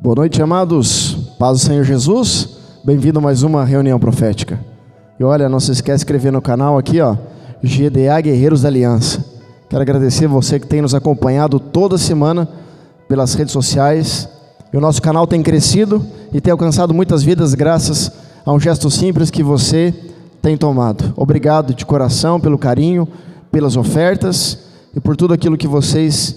Boa noite, amados. Paz do Senhor Jesus. Bem-vindo a mais uma reunião profética. E olha, não se esquece de inscrever no canal aqui, ó, GDA Guerreiros da Aliança. Quero agradecer você que tem nos acompanhado toda semana pelas redes sociais. E o nosso canal tem crescido e tem alcançado muitas vidas graças a um gesto simples que você tem tomado. Obrigado de coração pelo carinho, pelas ofertas e por tudo aquilo que vocês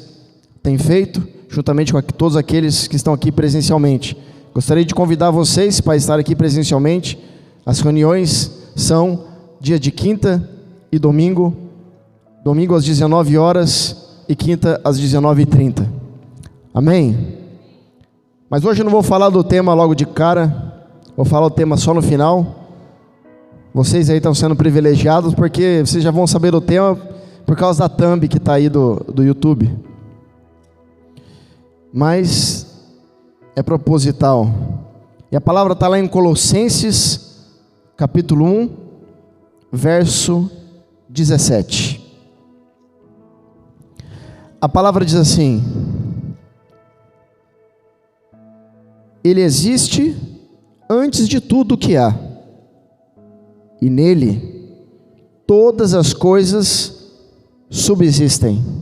têm feito, juntamente com todos aqueles que estão aqui presencialmente. Gostaria de convidar vocês para estar aqui presencialmente. As reuniões são dia de quinta e domingo. Domingo às 19 horas e quinta às 19h30. Amém? Mas hoje eu não vou falar do tema logo de cara. Vou falar o tema só no final. Vocês aí estão sendo privilegiados porque vocês já vão saber do tema por causa da thumb que está aí do YouTube. Mas é proposital. E a palavra está lá em Colossenses, capítulo 1, verso 17. A palavra diz assim: Ele existe antes de tudo o que há, e nele todas as coisas subsistem.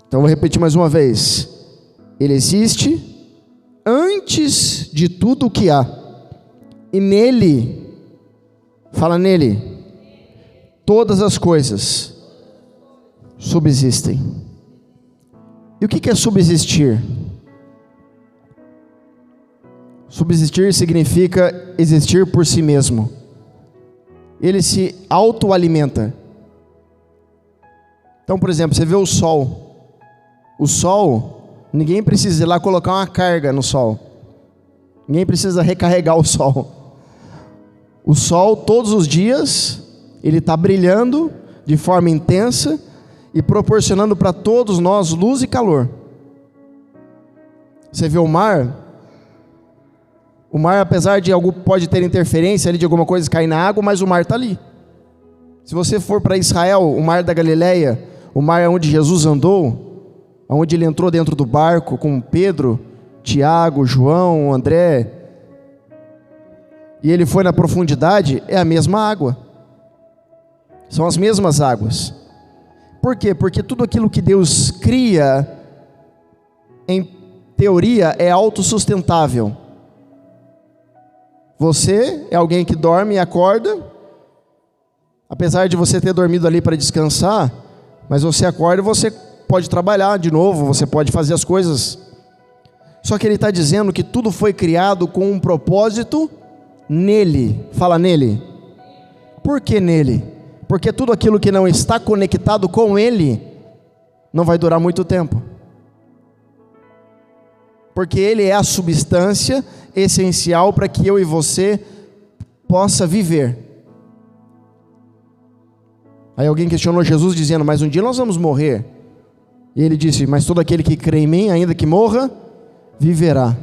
Então vou repetir mais uma vez. Ele existe antes de tudo o que há, e nele, fala nele, todas as coisas subsistem. E o que é subsistir? Subsistir significa existir por si mesmo. Ele se autoalimenta. Então, por exemplo, você vê o sol. O sol, ninguém precisa ir lá colocar uma carga no sol. Ninguém precisa recarregar o sol. O sol, todos os dias, ele está brilhando de forma intensa e proporcionando para todos nós luz e calor. Você vê o mar, apesar de algo pode ter interferência ali de alguma coisa cair na água, mas o mar está ali. Se você for para Israel, o mar da Galileia, o mar onde Jesus andou, onde ele entrou dentro do barco com Pedro, Tiago, João, André, e ele foi na profundidade, é a mesma água. São as mesmas águas. Por quê? Porque tudo aquilo que Deus cria, em teoria, é autossustentável. Você é alguém que dorme e acorda, apesar de você ter dormido ali para descansar, mas você acorda e você pode trabalhar de novo, você pode fazer as coisas. Só que ele está dizendo que tudo foi criado com um propósito nele. Fala nele. Por que nele? Porque tudo aquilo que não está conectado com ele não vai durar muito tempo. Porque ele é a substância essencial para que eu e você possa viver. Aí alguém questionou Jesus dizendo: mas um dia nós vamos morrer. E ele disse: mas todo aquele que crê em mim, ainda que morra, viverá.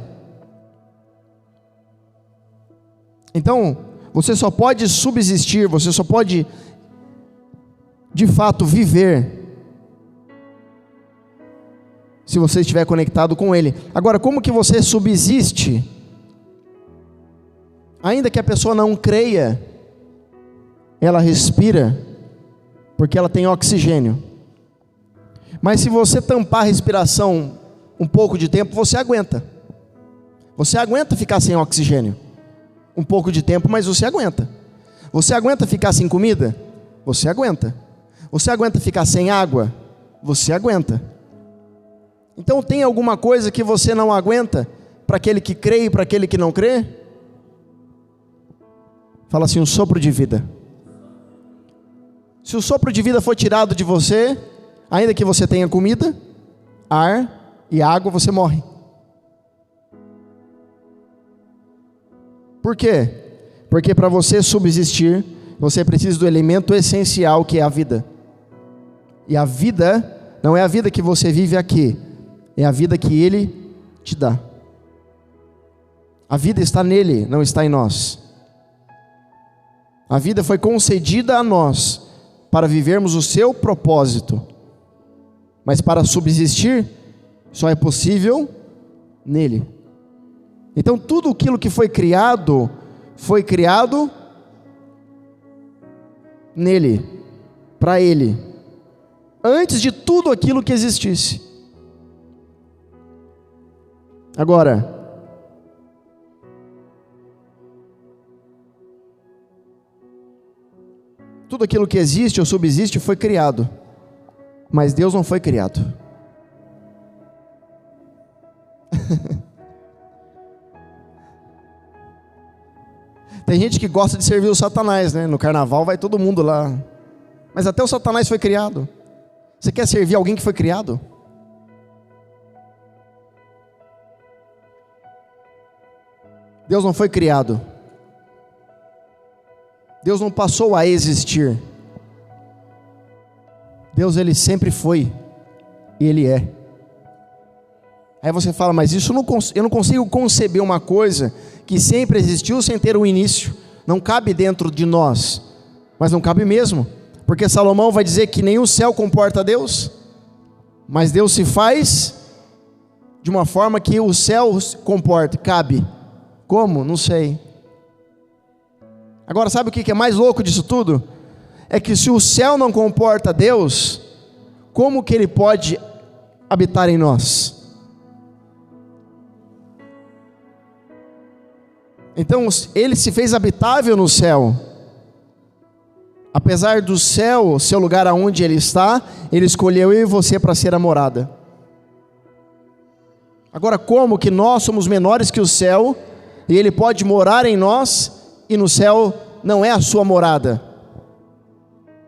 Então, você só pode subsistir, você só pode de fato viver se você estiver conectado com ele. Agora, como que você subsiste? Ainda que a pessoa não creia, ela respira, porque ela tem oxigênio. Mas se você tampar a respiração um pouco de tempo, você aguenta. Você aguenta ficar sem oxigênio um pouco de tempo, mas você aguenta. Você aguenta ficar sem comida? Você aguenta. Você aguenta ficar sem água? Você aguenta. Então tem alguma coisa que você não aguenta para aquele que crê e para aquele que não crê? Fala assim: um sopro de vida. Se o sopro de vida for tirado de você, ainda que você tenha comida, ar e água, você morre. Por quê? Porque para você subsistir, você precisa do elemento essencial que é a vida. E a vida não é a vida que você vive aqui, é a vida que Ele te dá. A vida está nele, não está em nós. A vida foi concedida a nós para vivermos o seu propósito. Mas para subsistir, só é possível nele. Então tudo aquilo que foi criado nele, para ele, antes de tudo aquilo que existisse. Agora, tudo aquilo que existe ou subsiste foi criado, mas Deus não foi criado. Tem gente que gosta de servir o Satanás, né? No carnaval vai todo mundo lá. Mas até o Satanás foi criado. Você quer servir alguém que foi criado? Deus não foi criado. Deus não passou a existir. Deus, Ele sempre foi. E Ele é. Aí você fala, mas isso eu não consigo conceber uma coisa que sempre existiu sem ter um início. Não cabe dentro de nós. Mas não cabe mesmo. Porque Salomão vai dizer que nem o céu comporta Deus. Mas Deus se faz de uma forma que o céu comporta, cabe. Como? Não sei. Agora sabe o que é mais louco disso tudo? É que se o céu não comporta Deus, como que Ele pode habitar em nós? Então Ele se fez habitável no céu. Apesar do céu ser o lugar aonde Ele está, Ele escolheu eu e você para ser a morada. Agora como que nós somos menores que o céu, e Ele pode morar em nós, e no céu não é a sua morada?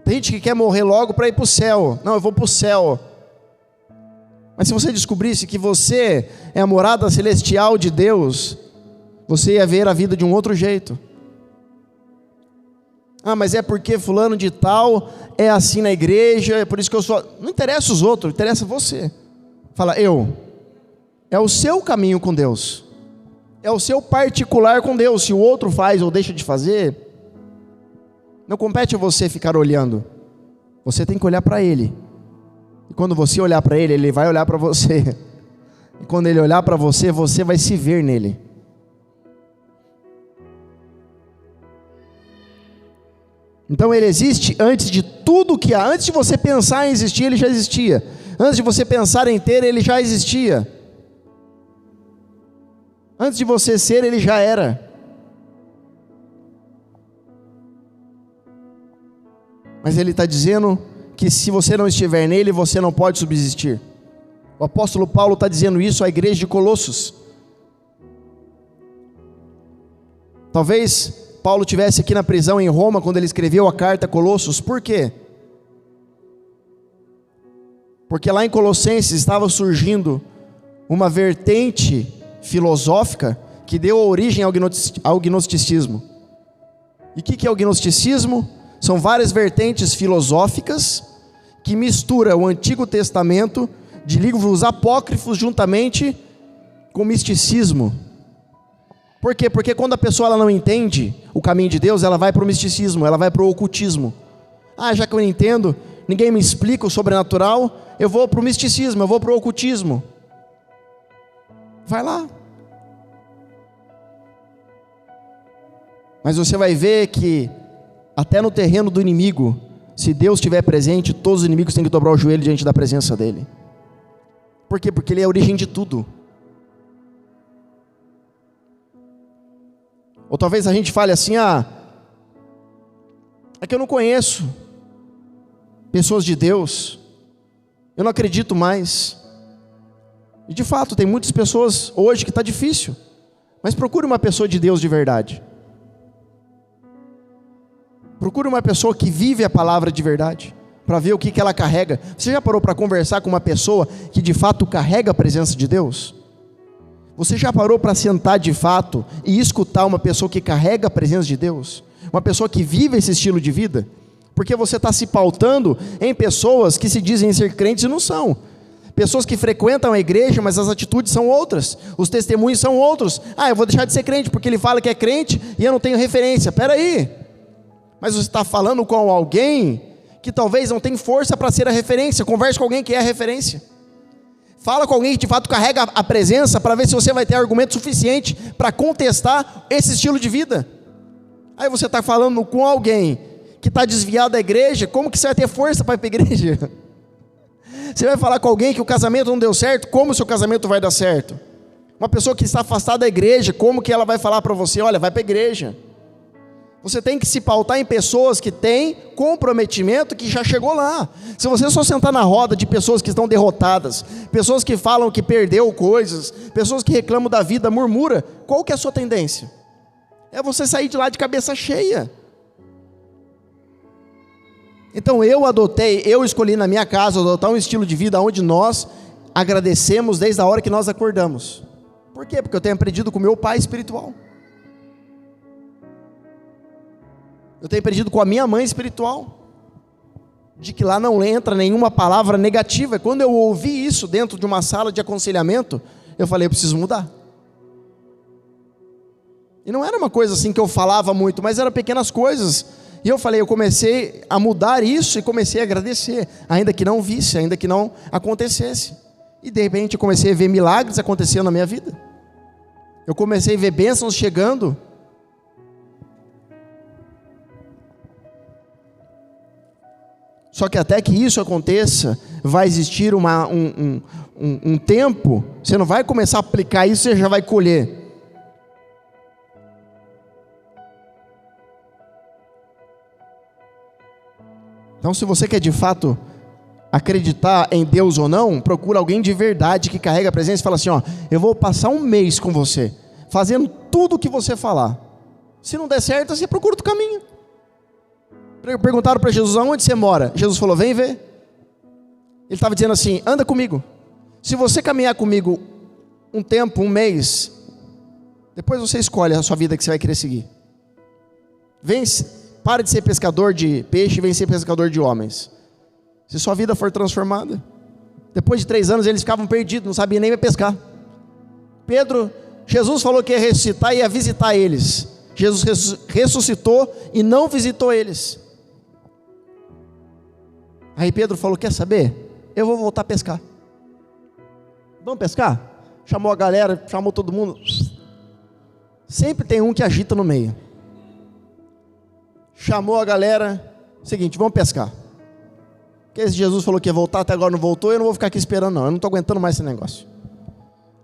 Tem gente que quer morrer logo para ir para o céu. Não, eu vou para o céu. Mas se você descobrisse que você é a morada celestial de Deus, você ia ver a vida de um outro jeito. Ah, mas é porque fulano de tal é assim na igreja, é por isso que eu sou... Não interessa os outros, interessa você. Fala, é o seu caminho com Deus. É o seu particular com Deus. Se o outro faz ou deixa de fazer, não compete a você ficar olhando. Você tem que olhar para Ele. E quando você olhar para Ele, Ele vai olhar para você. E quando Ele olhar para você, você vai se ver nele. Então Ele existe antes de tudo que há. Antes de você pensar em existir, Ele já existia. Antes de você pensar em ter, Ele já existia. Antes de você ser, Ele já era. Mas Ele está dizendo que se você não estiver nele, você não pode subsistir. O apóstolo Paulo está dizendo isso à igreja de Colossos. Talvez Paulo estivesse aqui na prisão em Roma quando ele escreveu a carta a Colossos. Por quê? Porque lá em Colossenses estava surgindo uma vertente filosófica que deu origem ao gnosticismo. E o que é o gnosticismo? São várias vertentes filosóficas que misturam o Antigo Testamento de livros apócrifos juntamente com misticismo. Por quê? Porque quando a pessoa ela não entende o caminho de Deus, ela vai para o misticismo, ela vai para o ocultismo. Ah, já que eu não entendo, ninguém me explica o sobrenatural, eu vou para o misticismo, eu vou para o ocultismo. Vai lá. Mas você vai ver que até no terreno do inimigo, se Deus estiver presente, todos os inimigos têm que dobrar o joelho diante da presença dele. Por quê? Porque Ele é a origem de tudo. Ou talvez a gente fale assim, é que eu não conheço pessoas de Deus, eu não acredito mais. E de fato, tem muitas pessoas hoje que está difícil, mas procure uma pessoa de Deus de verdade. Procure uma pessoa que vive a palavra de verdade, para ver o que ela carrega. Você já parou para conversar com uma pessoa que de fato carrega a presença de Deus? Você já parou para sentar de fato e escutar uma pessoa que carrega a presença de Deus? Uma pessoa que vive esse estilo de vida? Porque você está se pautando em pessoas que se dizem ser crentes e não são. Pessoas que frequentam a igreja, mas as atitudes são outras. Os testemunhos são outros. Ah, eu vou deixar de ser crente porque ele fala que é crente e eu não tenho referência. Espera aí. Mas você está falando com alguém que talvez não tenha força para ser a referência. Converse com alguém que é a referência. Fala com alguém que de fato carrega a presença, para ver se você vai ter argumento suficiente para contestar esse estilo de vida. Aí você está falando com alguém que está desviado da igreja, como que você vai ter força para ir para a igreja? Você vai falar com alguém que o casamento não deu certo, como o seu casamento vai dar certo? Uma pessoa que está afastada da igreja, como que ela vai falar para você, olha, vai para a igreja? Você tem que se pautar em pessoas que têm comprometimento, que já chegou lá. Se você só sentar na roda de pessoas que estão derrotadas, pessoas que falam que perdeu coisas, pessoas que reclamam da vida, murmura, qual que é a sua tendência? É você sair de lá de cabeça cheia. Então eu escolhi na minha casa adotar um estilo de vida onde nós agradecemos desde a hora que nós acordamos. Por quê? Porque eu tenho aprendido com o meu pai espiritual. Eu tenho aprendido com a minha mãe espiritual, de que lá não entra nenhuma palavra negativa. Quando eu ouvi isso dentro de uma sala de aconselhamento, eu falei, eu preciso mudar. E não era uma coisa assim que eu falava muito, mas eram pequenas coisas. E eu falei, eu comecei a mudar isso e comecei a agradecer, ainda que não visse, ainda que não acontecesse. E de repente eu comecei a ver milagres acontecendo na minha vida. Eu comecei a ver bênçãos chegando. Só que até que isso aconteça, vai existir um tempo, você não vai começar a aplicar isso, você já vai colher. Então, se você quer de fato acreditar em Deus ou não, procura alguém de verdade que carrega a presença e fala assim, ó, eu vou passar um mês com você, fazendo tudo o que você falar. Se não der certo, você procura outro caminho. Perguntaram para Jesus, aonde você mora? Jesus falou, vem ver. Ele estava dizendo assim, anda comigo. Se você caminhar comigo um tempo, um mês, depois você escolhe a sua vida que você vai querer seguir. Vem, para de ser pescador de peixe e vem ser pescador de homens. Se sua vida for transformada. Depois de 3 anos eles ficavam perdidos, não sabiam nem pescar. Jesus falou que ia ressuscitar e ia visitar eles. Jesus ressuscitou e não visitou eles. Aí Pedro falou, quer saber? Eu vou voltar a pescar. Vamos pescar? Chamou a galera, chamou todo mundo. Sempre tem um que agita no meio. Chamou a galera, seguinte, vamos pescar. Porque esse Jesus falou que ia voltar, até agora não voltou, eu não vou ficar aqui esperando não, eu não estou aguentando mais esse negócio.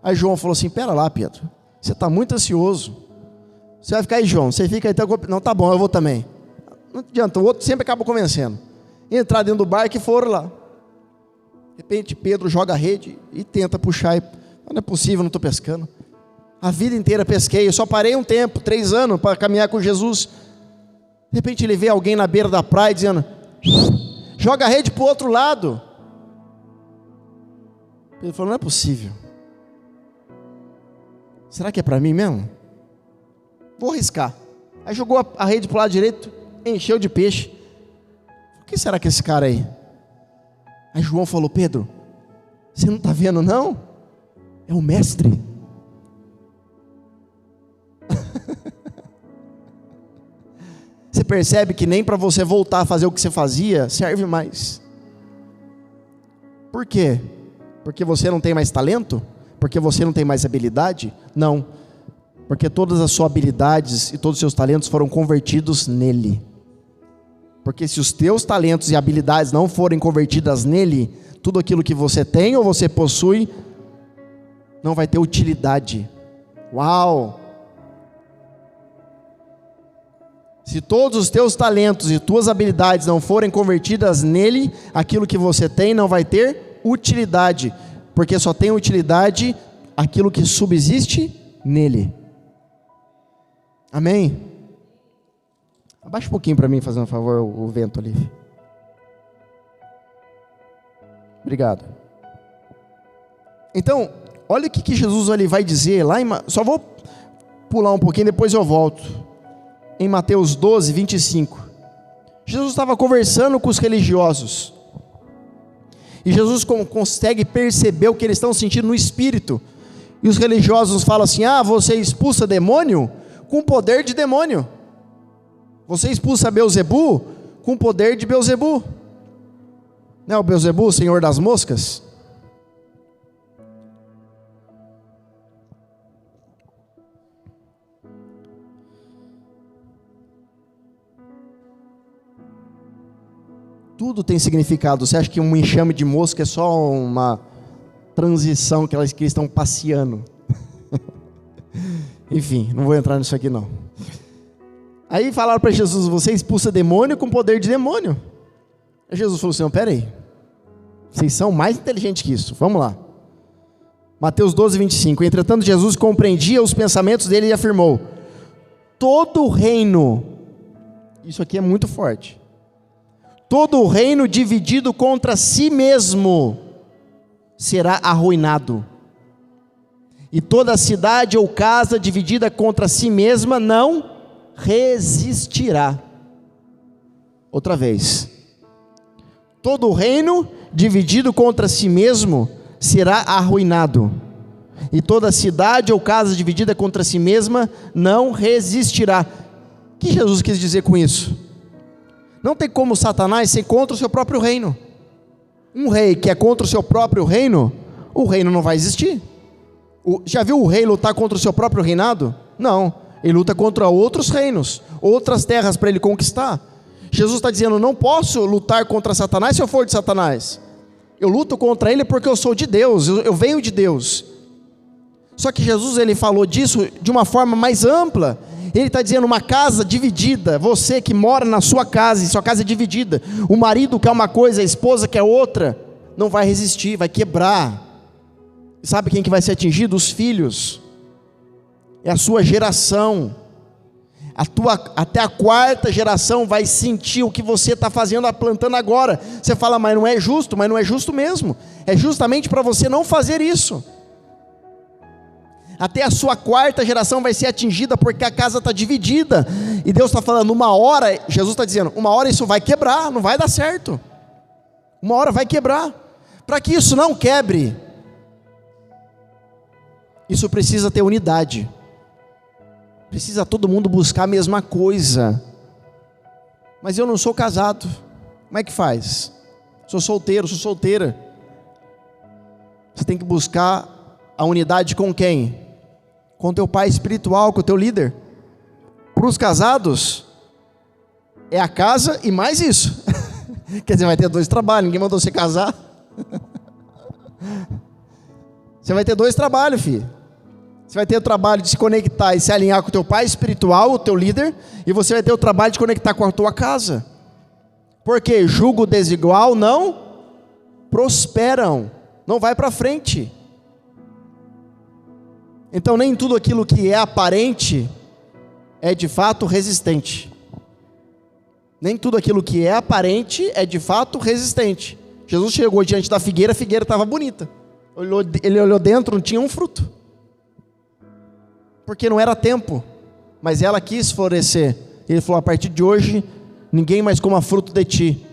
Aí João falou assim, pera lá Pedro, você está muito ansioso. Você vai ficar aí, João, você fica aí, não, tá bom, eu vou também. Não adianta, o outro sempre acaba convencendo. Entrar dentro do barco e foram lá. De repente Pedro joga a rede e tenta puxar, não é possível, não estou pescando. A vida inteira pesquei, eu só parei um tempo, 3 anos para caminhar com Jesus. De repente ele vê alguém na beira da praia dizendo, joga a rede para o outro lado. Ele falou, não é possível. Será que é para mim mesmo? Vou arriscar. Aí jogou a rede para o lado direito, encheu de peixe. O que será que é esse cara aí? Aí João falou, Pedro, você não está vendo não? É o mestre. Você percebe que nem para você voltar a fazer o que você fazia, serve mais. Por quê? Porque você não tem mais talento? Porque você não tem mais habilidade? Não. Porque todas as suas habilidades e todos os seus talentos foram convertidos nele. Porque se os teus talentos e habilidades não forem convertidas nele, tudo aquilo que você tem ou você possui, não vai ter utilidade. Uau! Se todos os teus talentos e tuas habilidades não forem convertidas nele, aquilo que você tem não vai ter utilidade, porque só tem utilidade aquilo que subsiste nele. Amém? Abaixa um pouquinho para mim, fazendo um favor, o vento ali. Obrigado. Então, olha o que Jesus ali vai dizer, só vou pular um pouquinho, depois eu volto. Em Mateus 12, 25, Jesus estava conversando com os religiosos, e Jesus consegue perceber o que eles estão sentindo no espírito, e os religiosos falam assim, você expulsa demônio com poder de demônio, você expulsa Beelzebu com poder de Beelzebu, não é o Beelzebu, senhor das moscas? Tudo tem significado. Você acha que um enxame de mosca é só uma transição que eles estão passeando? Enfim, não vou entrar nisso aqui não. Aí falaram para Jesus: você expulsa demônio com poder de demônio. Aí Jesus falou assim: não, pera aí, vocês são mais inteligentes que isso, vamos lá. Mateus 12, 25. Entretanto Jesus compreendia os pensamentos dele e afirmou: todo reino, isso aqui é muito forte, todo reino dividido contra si mesmo será arruinado, e toda cidade ou casa dividida contra si mesma não resistirá. Outra vez, todo reino dividido contra si mesmo será arruinado, e toda cidade ou casa dividida contra si mesma não resistirá. O que Jesus quis dizer com isso? Não tem como Satanás ser contra o seu próprio reino. Um rei que é contra o seu próprio reino, o reino não vai existir. Já viu o rei lutar contra o seu próprio reinado? Não, ele luta contra outros reinos, outras terras para ele conquistar. Jesus está dizendo: não posso lutar contra Satanás se eu for de Satanás. Eu luto contra ele porque eu sou de Deus, eu venho de Deus. Só que Jesus, ele falou disso de uma forma mais ampla. Ele está dizendo: uma casa dividida, você que mora na sua casa, e sua casa é dividida, o marido quer uma coisa, a esposa quer outra, não vai resistir, vai quebrar. E sabe quem que vai ser atingido? Os filhos. É a sua geração. Até a quarta geração vai sentir o que você está fazendo, plantando agora. Você fala: mas não é justo. Mas não é justo mesmo. É justamente para você não fazer isso. Até a sua quarta geração vai ser atingida, porque a casa está dividida, e Deus está falando: uma hora, Jesus está dizendo, uma hora isso vai quebrar, não vai dar certo, uma hora vai quebrar. Para que isso não quebre, isso precisa ter unidade, precisa todo mundo buscar a mesma coisa. Mas eu não sou casado, como é que faz? Sou solteiro, sou solteira. Você tem que buscar a unidade com quem? Com teu pai espiritual, com o teu líder. Para os casados, é a casa e mais isso. Quer dizer, vai ter 2 trabalhos, ninguém mandou você casar. Você vai ter 2 trabalhos, filho. Você vai ter o trabalho de se conectar e se alinhar com o teu pai espiritual, o teu líder, e você vai ter o trabalho de conectar com a tua casa. Porque jugo desigual não prosperam, não vai para frente. Então nem tudo aquilo que é aparente é de fato resistente. Nem tudo aquilo que é aparente é de fato resistente. Jesus chegou diante da figueira, a figueira estava bonita. Ele olhou dentro, não tinha um fruto. Porque não era tempo, mas ela quis florescer. Ele falou: a partir de hoje, ninguém mais coma fruto de ti.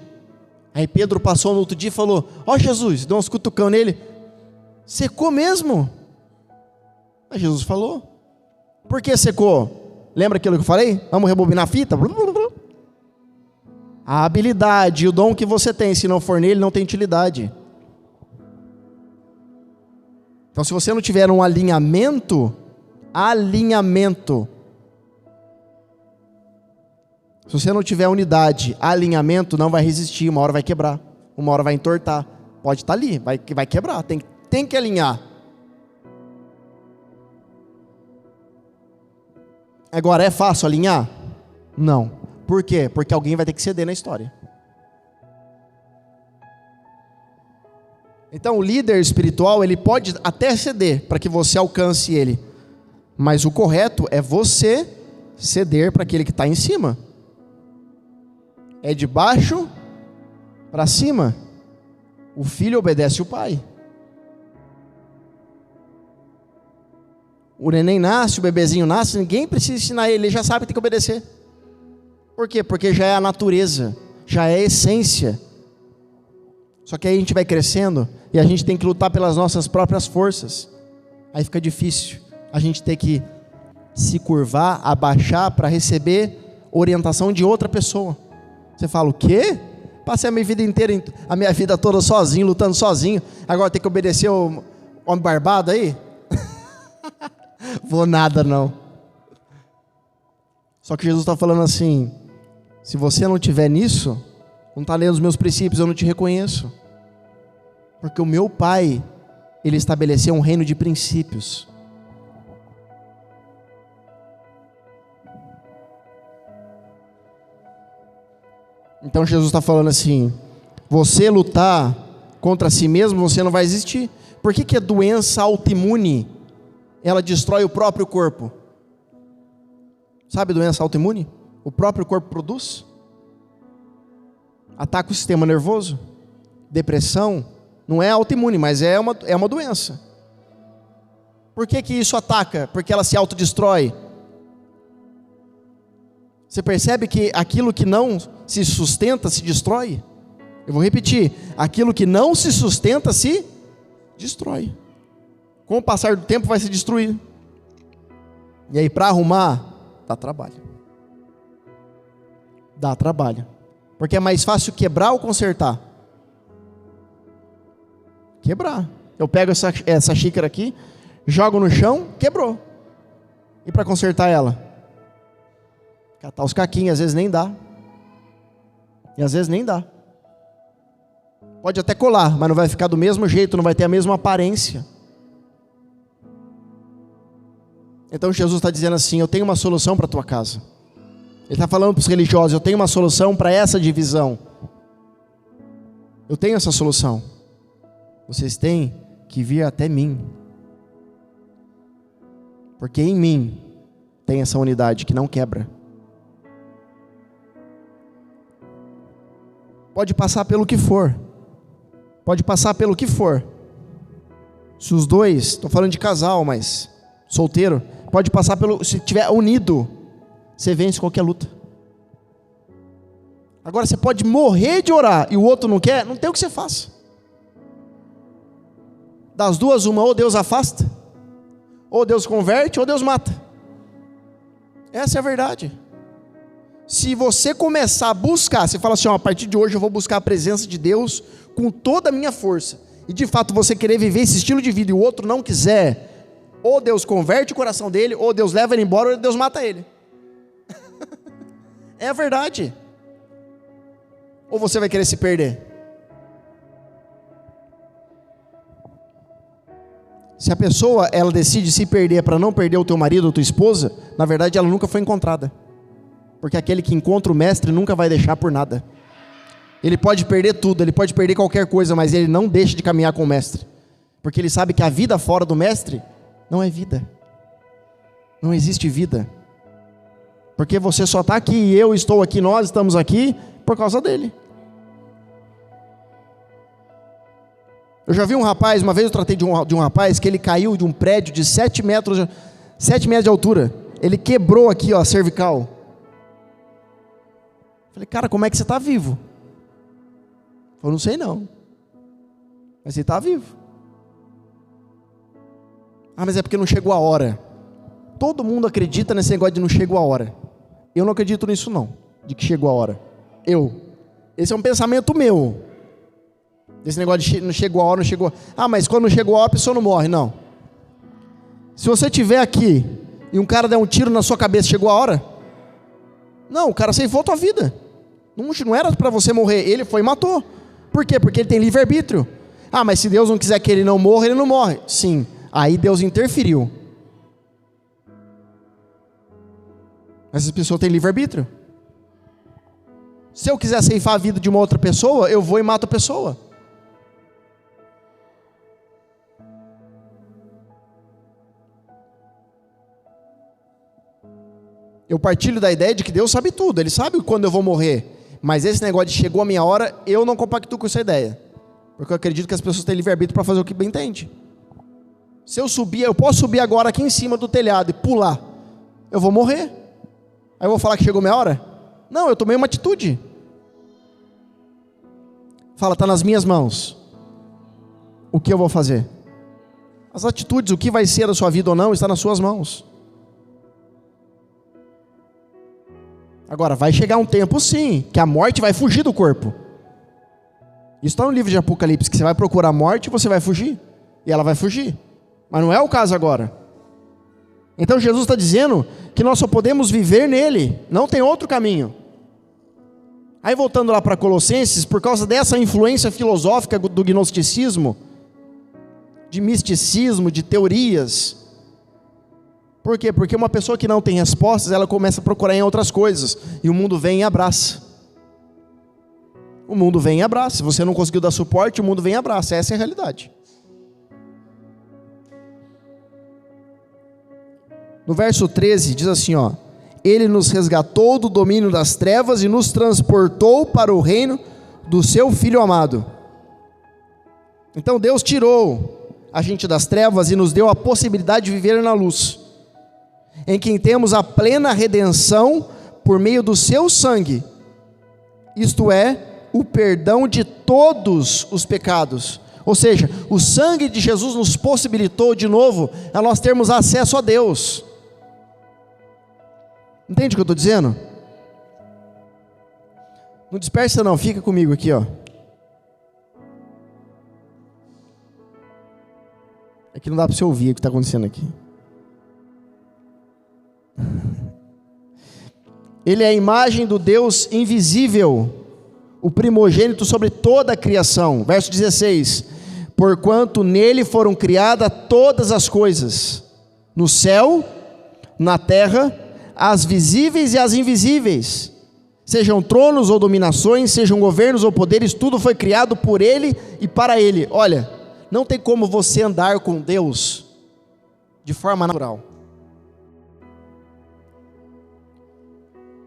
Aí Pedro passou no outro dia e falou: ó Jesus, deu uns cutucão nele. Secou mesmo? Aí Jesus falou: por que secou? Lembra aquilo que eu falei? Vamos rebobinar a fita? A habilidade e o dom que você tem, se não for nele, não tem utilidade. Então se você não tiver um alinhamento, se você não tiver unidade, alinhamento, não vai resistir, uma hora vai quebrar, uma hora vai entortar. Pode estar ali, vai quebrar, tem que alinhar. Agora, é fácil alinhar? Não. Por quê? Porque alguém vai ter que ceder na história. Então o líder espiritual, ele pode até ceder para que você alcance ele, mas o correto é você ceder para aquele que está em cima. É de baixo para cima. O filho obedece o pai. O neném nasce, o bebezinho nasce, ninguém precisa ensinar ele, ele já sabe que tem que obedecer. Por quê? Porque já é a natureza, já é a essência. Só que aí a gente vai crescendo e a gente tem que lutar pelas nossas próprias forças. Aí fica difícil. A gente tem que se curvar, abaixar para receber orientação de outra pessoa. Você fala: o quê? Passei a minha vida inteira, a minha vida toda sozinho, lutando sozinho. Agora tem que obedecer o homem barbado aí? Vou nada não. Só que Jesus está falando assim: se você não tiver nisso, não está lendo os meus princípios, eu não te reconheço. Porque o meu Pai, Ele estabeleceu um reino de princípios. Então Jesus está falando assim, você lutar contra si mesmo, você não vai existir. Por que a doença autoimune, ela destrói o próprio corpo? Sabe doença autoimune? O próprio corpo produz. Ataca o sistema nervoso. Depressão, não é autoimune, mas é uma doença. Por que isso ataca? Porque ela se autodestrói. Você percebe que aquilo que não se sustenta se destrói? Eu vou repetir, aquilo que não se sustenta se destrói. Com o passar do tempo vai se destruir. E aí para arrumar, dá trabalho. Dá trabalho. Porque é mais fácil quebrar ou consertar? Quebrar. Eu pego essa xícara aqui, jogo no chão, quebrou. E para consertar ela? Catar os caquinhos, às vezes nem dá. E às vezes nem dá. Pode até colar, mas não vai ficar do mesmo jeito, não vai ter a mesma aparência. Então Jesus está dizendo assim, eu tenho uma solução para a tua casa. Ele está falando para os religiosos, eu tenho uma solução para essa divisão. Eu tenho essa solução. Vocês têm que vir até mim. Porque em mim tem essa unidade que não quebra. Pode passar pelo que for. Pode passar pelo que for. Se os dois, estou falando de casal, mas solteiro, pode passar pelo, se estiver unido, você vence qualquer luta. Agora você pode morrer de orar e o outro não quer, não tem o que você faça. Das duas, uma, ou Deus afasta, ou Deus converte, ou Deus mata. Essa é a verdade. Se você começar a buscar, você fala assim, a partir de hoje eu vou buscar a presença de Deus com toda a minha força, e de fato você querer viver esse estilo de vida e o outro não quiser, ou Deus converte o coração dele, ou Deus leva ele embora, ou Deus mata ele. É a verdade. Ou você vai querer se perder? Se a pessoa, ela decide se perder para não perder o teu marido ou tua esposa, na verdade ela nunca foi encontrada. Porque aquele que encontra o mestre nunca vai deixar por nada. Ele pode perder tudo, ele pode perder qualquer coisa, mas ele não deixa de caminhar com o mestre. Porque ele sabe que a vida fora do mestre não é vida. Não existe vida. Porque você só está aqui e eu estou aqui, nós estamos aqui por causa dele. Eu já vi um rapaz, uma vez eu tratei de um rapaz que ele caiu de um prédio de 7 metros de altura. Ele quebrou aqui, a cervical. Falei, cara, como é que você está vivo? Eu não sei não. Mas você está vivo. Ah, mas é porque não chegou a hora. Todo mundo acredita nesse negócio de não chegou a hora. Eu não acredito nisso não, de que chegou a hora. Esse é um pensamento meu. Esse negócio de não chegou a hora, não chegou. Ah, mas quando não chegou a hora a pessoa não morre, não. Se você estiver aqui e um cara der um tiro na sua cabeça, chegou a hora? Não, o cara ceifou a tua vida. Não era para você morrer, ele foi e matou. Por quê? Porque ele tem livre-arbítrio. Ah, mas se Deus não quiser que ele não morra, ele não morre. Sim, aí Deus interferiu. Mas essa pessoa tem livre-arbítrio. Se eu quiser ceifar a vida de uma outra pessoa, eu vou e mato a pessoa. Eu partilho da ideia de que Deus sabe tudo, Ele sabe quando eu vou morrer. Mas esse negócio de chegou a minha hora, eu não compactuo com essa ideia. Porque eu acredito que as pessoas têm livre-arbítrio para fazer o que bem entende. Se eu subir, eu posso subir agora aqui em cima do telhado e pular. Eu vou morrer. Aí eu vou falar que chegou a minha hora? Não, eu tomei uma atitude. Fala, está nas minhas mãos. O que eu vou fazer? As atitudes, o que vai ser da sua vida ou não, está nas suas mãos. Agora, vai chegar um tempo sim, que a morte vai fugir do corpo. Isso está no livro de Apocalipse, que você vai procurar a morte e você vai fugir. E ela vai fugir. Mas não é o caso agora. Então Jesus está dizendo que nós só podemos viver nele, não tem outro caminho. Aí voltando lá para Colossenses, por causa dessa influência filosófica do gnosticismo, de misticismo, de teorias. Por quê? Porque uma pessoa que não tem respostas, ela começa a procurar em outras coisas, e o mundo vem e abraça. O mundo vem e abraça. Se você não conseguiu dar suporte, o mundo vem e abraça. Essa é a realidade. No verso 13 diz assim, ó: Ele nos resgatou do domínio das trevas e nos transportou para o reino do seu Filho amado. Então Deus tirou a gente das trevas e nos deu a possibilidade de viver na luz, em quem temos a plena redenção por meio do seu sangue, isto é, o perdão de todos os pecados. Ou seja, o sangue de Jesus nos possibilitou de novo a nós termos acesso a Deus. Entende o que eu estou dizendo? Não dispersa não, fica comigo aqui, ó. É que não dá para você ouvir o que está acontecendo aqui. Ele é a imagem do Deus invisível, o primogênito sobre toda a criação. Verso 16: Porquanto nele foram criadas todas as coisas, no céu, na terra, as visíveis e as invisíveis, sejam tronos ou dominações, sejam governos ou poderes, tudo foi criado por ele e para ele. Olha, não tem como você andar com Deus de forma natural.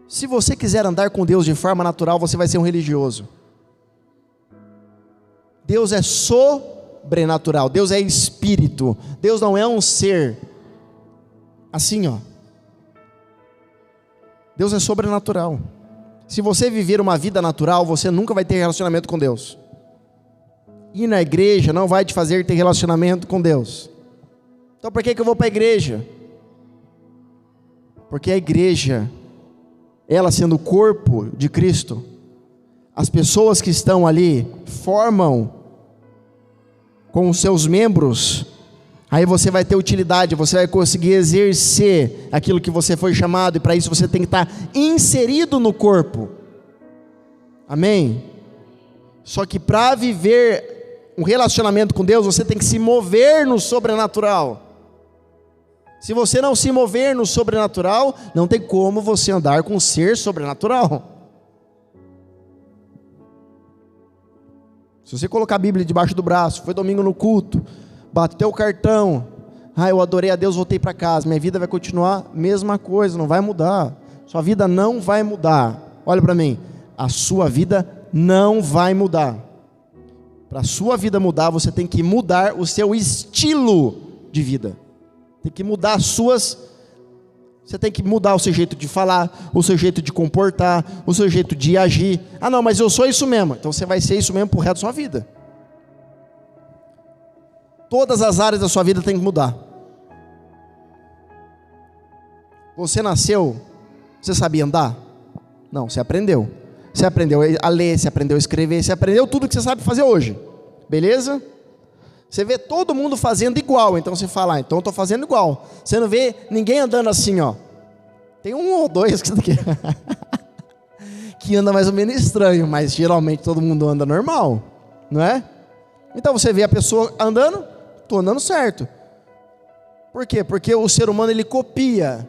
Se você quiser andar com Deus de forma natural, você vai ser um religioso. Deus é sobrenatural, Deus é espírito, Deus não é um ser assim, ó. Deus é sobrenatural. Se você viver uma vida natural, você nunca vai ter relacionamento com Deus. Ir na igreja não vai te fazer ter relacionamento com Deus. Então por que eu vou para a igreja? Porque a igreja, ela sendo o corpo de Cristo, as pessoas que estão ali formam com os seus membros. Aí você vai ter utilidade, você vai conseguir exercer aquilo que você foi chamado, e para isso você tem que estar inserido no corpo. Amém? Só que para viver um relacionamento com Deus, você tem que se mover no sobrenatural. Se você não se mover no sobrenatural, não tem como você andar com um ser sobrenatural. Se você colocar a Bíblia debaixo do braço, foi domingo no culto, bateu o cartão, eu adorei a Deus, voltei para casa, minha vida vai continuar a mesma coisa, não vai mudar. Sua vida não vai mudar. Olha para mim, a sua vida não vai mudar. Para a sua vida mudar, você tem que mudar o seu estilo de vida. Tem que mudar você tem que mudar o seu jeito de falar, o seu jeito de comportar, o seu jeito de agir. Não, mas eu sou isso mesmo. Então você vai ser isso mesmo pro resto da sua vida. Todas as áreas da sua vida tem que mudar. Você nasceu, você sabia andar? Não, você aprendeu. Você aprendeu a ler, você aprendeu a escrever, você aprendeu tudo que você sabe fazer hoje. Beleza? Você vê todo mundo fazendo igual, então você fala, então eu estou fazendo igual. Você não vê ninguém andando assim, ó. Tem um ou dois que anda mais ou menos estranho, mas geralmente todo mundo anda normal, não é? Então você vê a pessoa andando, estou andando certo. Por quê? Porque o ser humano, ele copia.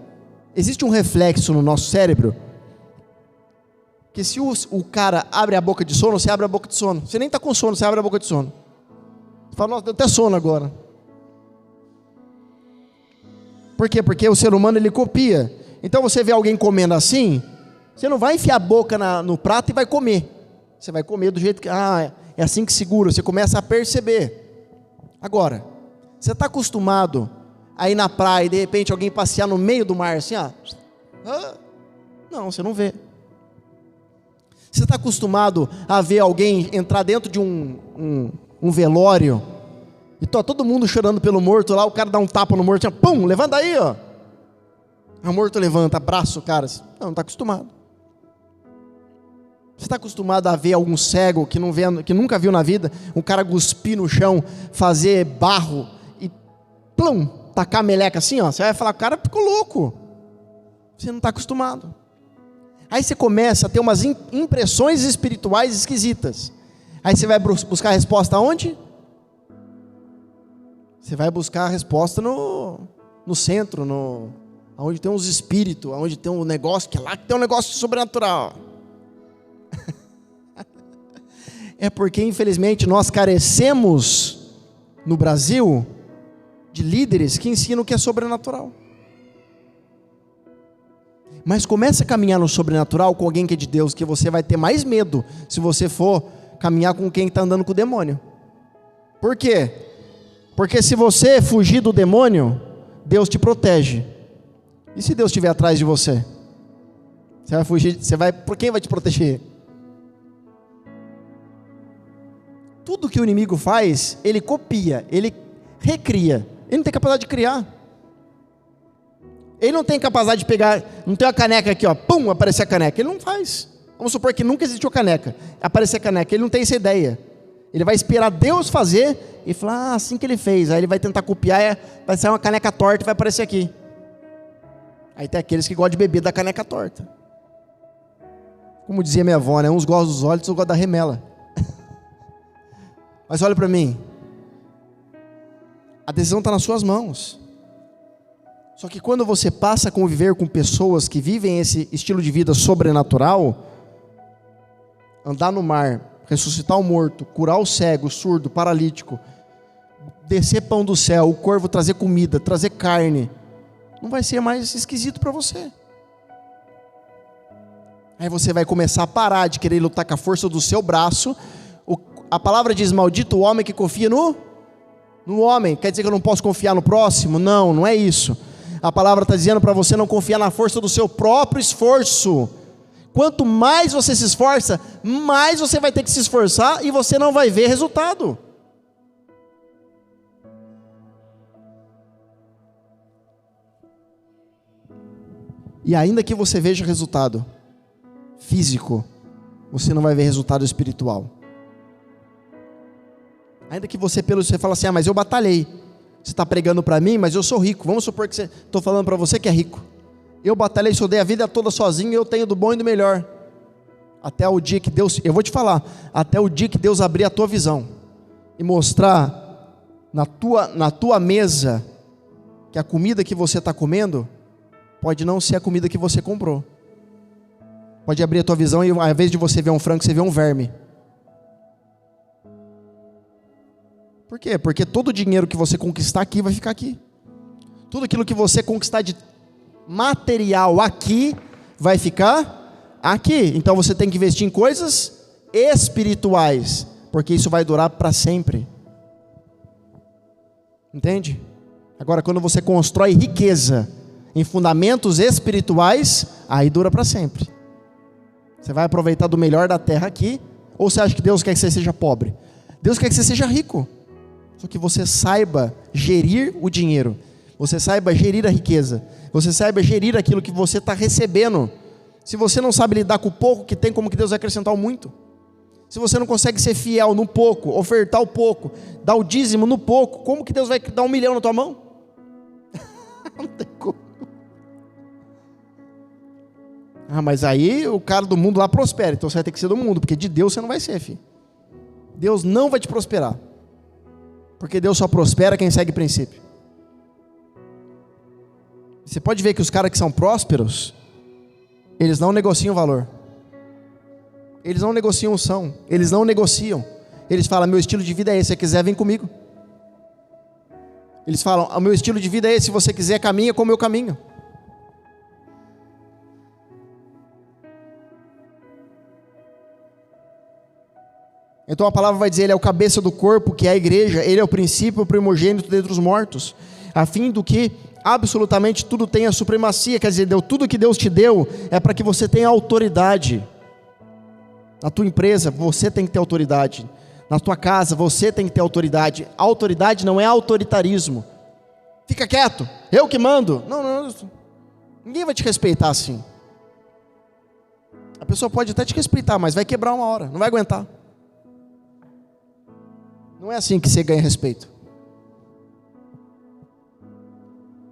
Existe um reflexo no nosso cérebro, que se o cara abre a boca de sono, você abre a boca de sono. Você nem está com sono, você abre a boca de sono. Você fala, nossa, deu até sono agora. Por quê? Porque o ser humano, ele copia. Então você vê alguém comendo assim, você não vai enfiar a boca no prato e vai comer. Você vai comer do jeito que, é assim que segura. Você começa a perceber. Agora, você está acostumado a ir na praia e de repente alguém passear no meio do mar assim, não, você não vê. Você está acostumado a ver alguém entrar dentro de um velório, e está todo mundo chorando pelo morto lá, o cara dá um tapa no morto, pum, levanta aí, ó. O morto levanta, abraça o cara, não está acostumado. Você está acostumado a ver algum cego que nunca viu na vida, um cara cuspir no chão, fazer barro e plum, tacar a meleca assim, ó. Você vai falar, o cara ficou louco. Você não está acostumado. Aí você começa a ter umas impressões espirituais esquisitas. Aí você vai buscar a resposta aonde? Você vai buscar a resposta no centro, onde tem uns espíritos, onde tem um negócio, que é lá que tem um negócio sobrenatural. É porque, infelizmente, nós carecemos, no Brasil, de líderes que ensinam o que é sobrenatural. Mas comece a caminhar no sobrenatural com alguém que é de Deus, que você vai ter mais medo se você for caminhar com quem está andando com o demônio. Por quê? Porque se você fugir do demônio, Deus te protege. E se Deus estiver atrás de você? Você vai fugir, por quem vai te proteger? Tudo que o inimigo faz, ele copia, ele recria. Ele não tem capacidade de criar. Ele não tem capacidade de pegar, não tem uma caneca aqui, ó, pum, aparecer a caneca. Ele não faz. Vamos supor que nunca existiu caneca, aparecer a caneca. Ele não tem essa ideia. Ele vai esperar Deus fazer e falar, assim que ele fez. Aí ele vai tentar copiar, vai sair uma caneca torta e vai aparecer aqui. Aí tem aqueles que gostam de beber da caneca torta. Como dizia minha avó, né? Uns gostam dos olhos, outros gostam da remela. Mas olha para mim. A decisão está nas suas mãos. Só que quando você passa a conviver com pessoas que vivem esse estilo de vida sobrenatural, andar no mar, ressuscitar o morto, curar o cego, o surdo, o paralítico, descer pão do céu, o corvo trazer comida, trazer carne, não vai ser mais esquisito para você. Aí você vai começar a parar de querer lutar com a força do seu braço. A palavra diz, maldito o homem que confia no homem. Quer dizer que eu não posso confiar no próximo? Não, não é isso. A palavra está dizendo para você não confiar na força do seu próprio esforço. Quanto mais você se esforça, mais você vai ter que se esforçar e você não vai ver resultado. E ainda que você veja resultado físico, você não vai ver resultado espiritual. Ainda que você fala assim, mas eu batalhei. Você está pregando para mim, mas eu sou rico. Vamos supor que estou falando para você que é rico. Eu batalhei, estudei a vida toda sozinho, eu tenho do bom e do melhor. Até o dia que Deus, eu vou te falar, até o dia que Deus abrir a tua visão e mostrar na tua mesa que a comida que você está comendo pode não ser a comida que você comprou. Pode abrir a tua visão e ao invés de você ver um frango, você vê um verme. Por quê? Porque todo o dinheiro que você conquistar aqui vai ficar aqui. Tudo aquilo que você conquistar de material aqui vai ficar aqui. Então você tem que investir em coisas espirituais, porque isso vai durar para sempre. Entende? Agora, quando você constrói riqueza em fundamentos espirituais, aí dura para sempre. Você vai aproveitar do melhor da terra aqui, ou você acha que Deus quer que você seja pobre? Deus quer que você seja rico. Só que você saiba gerir o dinheiro, você saiba gerir a riqueza, você saiba gerir aquilo que você está recebendo. Se você não sabe lidar com o pouco que tem, como que Deus vai acrescentar o muito? Se você não consegue ser fiel no pouco, ofertar o pouco, dar o dízimo no pouco, como que Deus vai dar 1 milhão na tua mão? Não tem como. Ah, mas aí o cara do mundo lá prospera, então você vai ter que ser do mundo, porque de Deus você não vai ser, filho. Deus não vai te prosperar. Porque Deus só prospera quem segue princípio. Você pode ver que os caras que são prósperos, eles não negociam valor. Eles não negociam unção. Eles não negociam. Eles falam, meu estilo de vida é esse, se você quiser vem comigo. Eles falam, o meu estilo de vida é esse, se você quiser caminha como eu caminho. Então a palavra vai dizer, ele é o cabeça do corpo, que é a igreja, ele é o princípio, o primogênito dentre os mortos, a fim do que absolutamente tudo tenha supremacia, quer dizer, tudo que Deus te deu, é para que você tenha autoridade. Na tua empresa, você tem que ter autoridade. Na tua casa, você tem que ter autoridade. Autoridade não é autoritarismo. Fica quieto, eu que mando. Não, ninguém vai te respeitar assim. A pessoa pode até te respeitar, mas vai quebrar uma hora, não vai aguentar. Não é assim que você ganha respeito.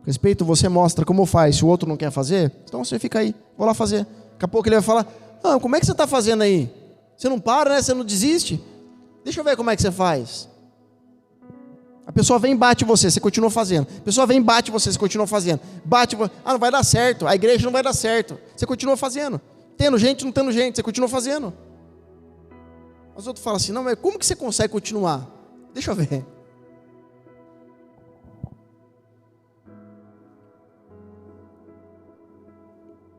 Respeito você mostra como faz. Se o outro não quer fazer, então você fica aí, vou lá fazer. Daqui a pouco ele vai falar: ah, como é que você está fazendo aí? Você não para, né? Você não desiste? Deixa eu ver como é que você faz. A pessoa vem e bate você, você continua fazendo. A pessoa vem e bate você, você continua fazendo. Não vai dar certo. A igreja não vai dar certo. Você continua fazendo. Tendo gente, não tendo gente, você continua fazendo. Os outros falam assim: não, mas como que você consegue continuar? Deixa eu ver.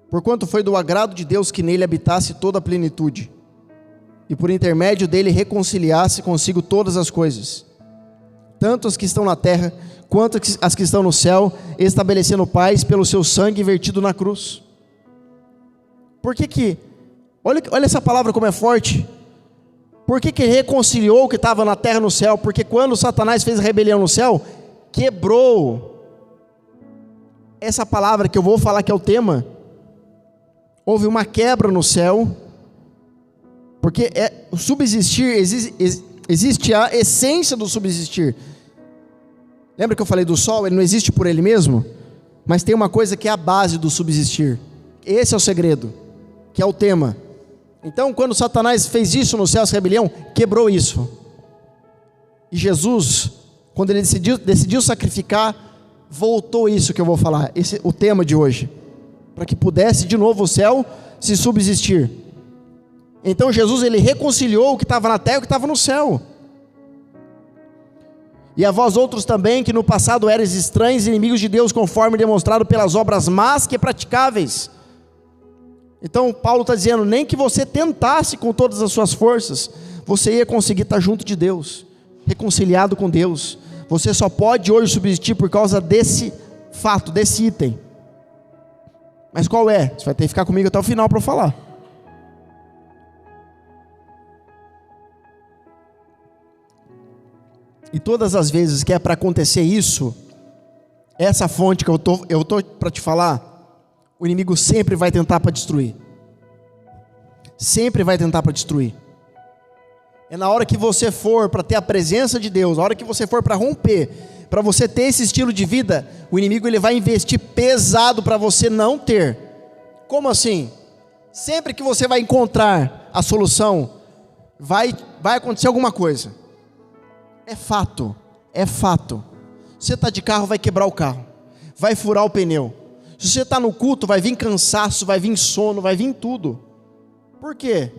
Porquanto foi do agrado de Deus que nele habitasse toda a plenitude, e por intermédio dele reconciliasse consigo todas as coisas, tanto as que estão na terra, quanto as que estão no céu, estabelecendo paz pelo seu sangue vertido na cruz. Por que olha essa palavra como é forte. Por que reconciliou o que estava na terra no céu? Porque quando Satanás fez a rebelião no céu, quebrou. Essa palavra que eu vou falar que é o tema, houve uma quebra no céu, porque o subsistir, existe a essência do subsistir. Lembra que eu falei do sol? Ele não existe por ele mesmo, mas tem uma coisa que é a base do subsistir. Esse é o segredo, que é o tema. Então, quando Satanás fez isso no céu, essa rebelião, quebrou isso. E Jesus, quando ele decidiu sacrificar, voltou isso que eu vou falar, o tema de hoje, para que pudesse de novo o céu se subsistir. Então Jesus, ele reconciliou o que estava na terra e o que estava no céu. E a vós outros também, que no passado erais estranhos e inimigos de Deus, conforme demonstrado pelas obras más que praticáveis. Então Paulo está dizendo, nem que você tentasse com todas as suas forças, você ia conseguir estar junto de Deus, reconciliado com Deus. Você só pode hoje subsistir por causa desse fato, desse item. Mas qual é? Você vai ter que ficar comigo até o final para eu falar. E todas as vezes que é para acontecer isso, essa fonte que eu tô para te falar, o inimigo sempre vai tentar para destruir. Sempre vai tentar para destruir. É na hora que você for para ter a presença de Deus, na hora que você for para romper, para você ter esse estilo de vida, o inimigo ele vai investir pesado para você não ter. Como assim? Sempre que você vai encontrar a solução, vai acontecer alguma coisa. É fato, é fato. Você está de carro, vai quebrar o carro, vai furar o pneu. Se você está no culto, vai vir cansaço, vai vir sono, vai vir tudo. Por quê?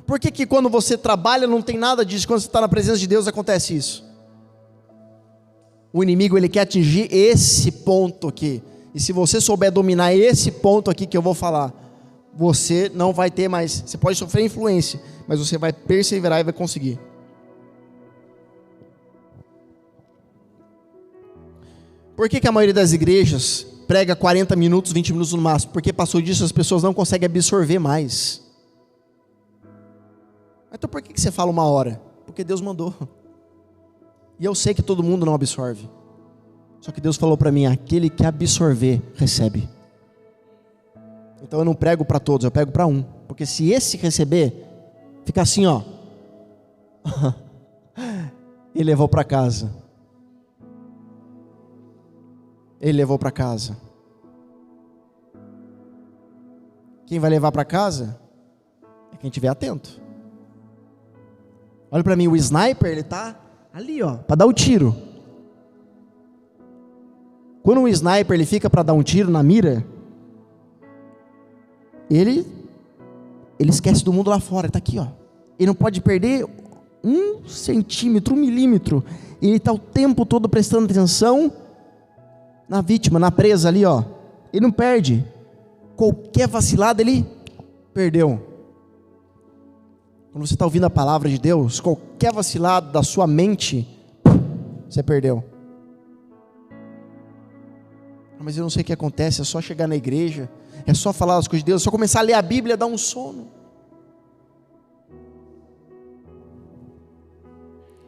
Por que quando você trabalha não tem nada disso, quando você está na presença de Deus acontece isso? O inimigo ele quer atingir esse ponto aqui. E se você souber dominar esse ponto aqui que eu vou falar, você não vai ter mais, você pode sofrer influência, mas você vai perseverar e vai conseguir. Por que a maioria das igrejas prega 40 minutos, 20 minutos no máximo? Porque passou disso, as pessoas não conseguem absorver mais. Então por que você fala 1 hora? Porque Deus mandou. E eu sei que todo mundo não absorve. Só que Deus falou para mim, aquele que absorver, recebe. Então eu não prego para todos, eu prego para um. Porque se esse receber, fica assim, ó. Ele levou para casa. Ele levou para casa. Quem vai levar para casa é quem estiver atento. Olha para mim, o sniper, ele está ali, ó, para dar o tiro. Quando um sniper ele fica para dar um tiro na mira, ele esquece do mundo lá fora, está aqui, ó. Ele não pode perder 1 centímetro, 1 milímetro. Ele está o tempo todo prestando atenção na vítima, na presa ali, ó. Ele não perde. Qualquer vacilada ele perdeu. Quando você está ouvindo a palavra de Deus, qualquer vacilada da sua mente, você perdeu. Mas eu não sei o que acontece, é só chegar na igreja, é só falar as coisas de Deus, é só começar a ler a Bíblia, dá um sono.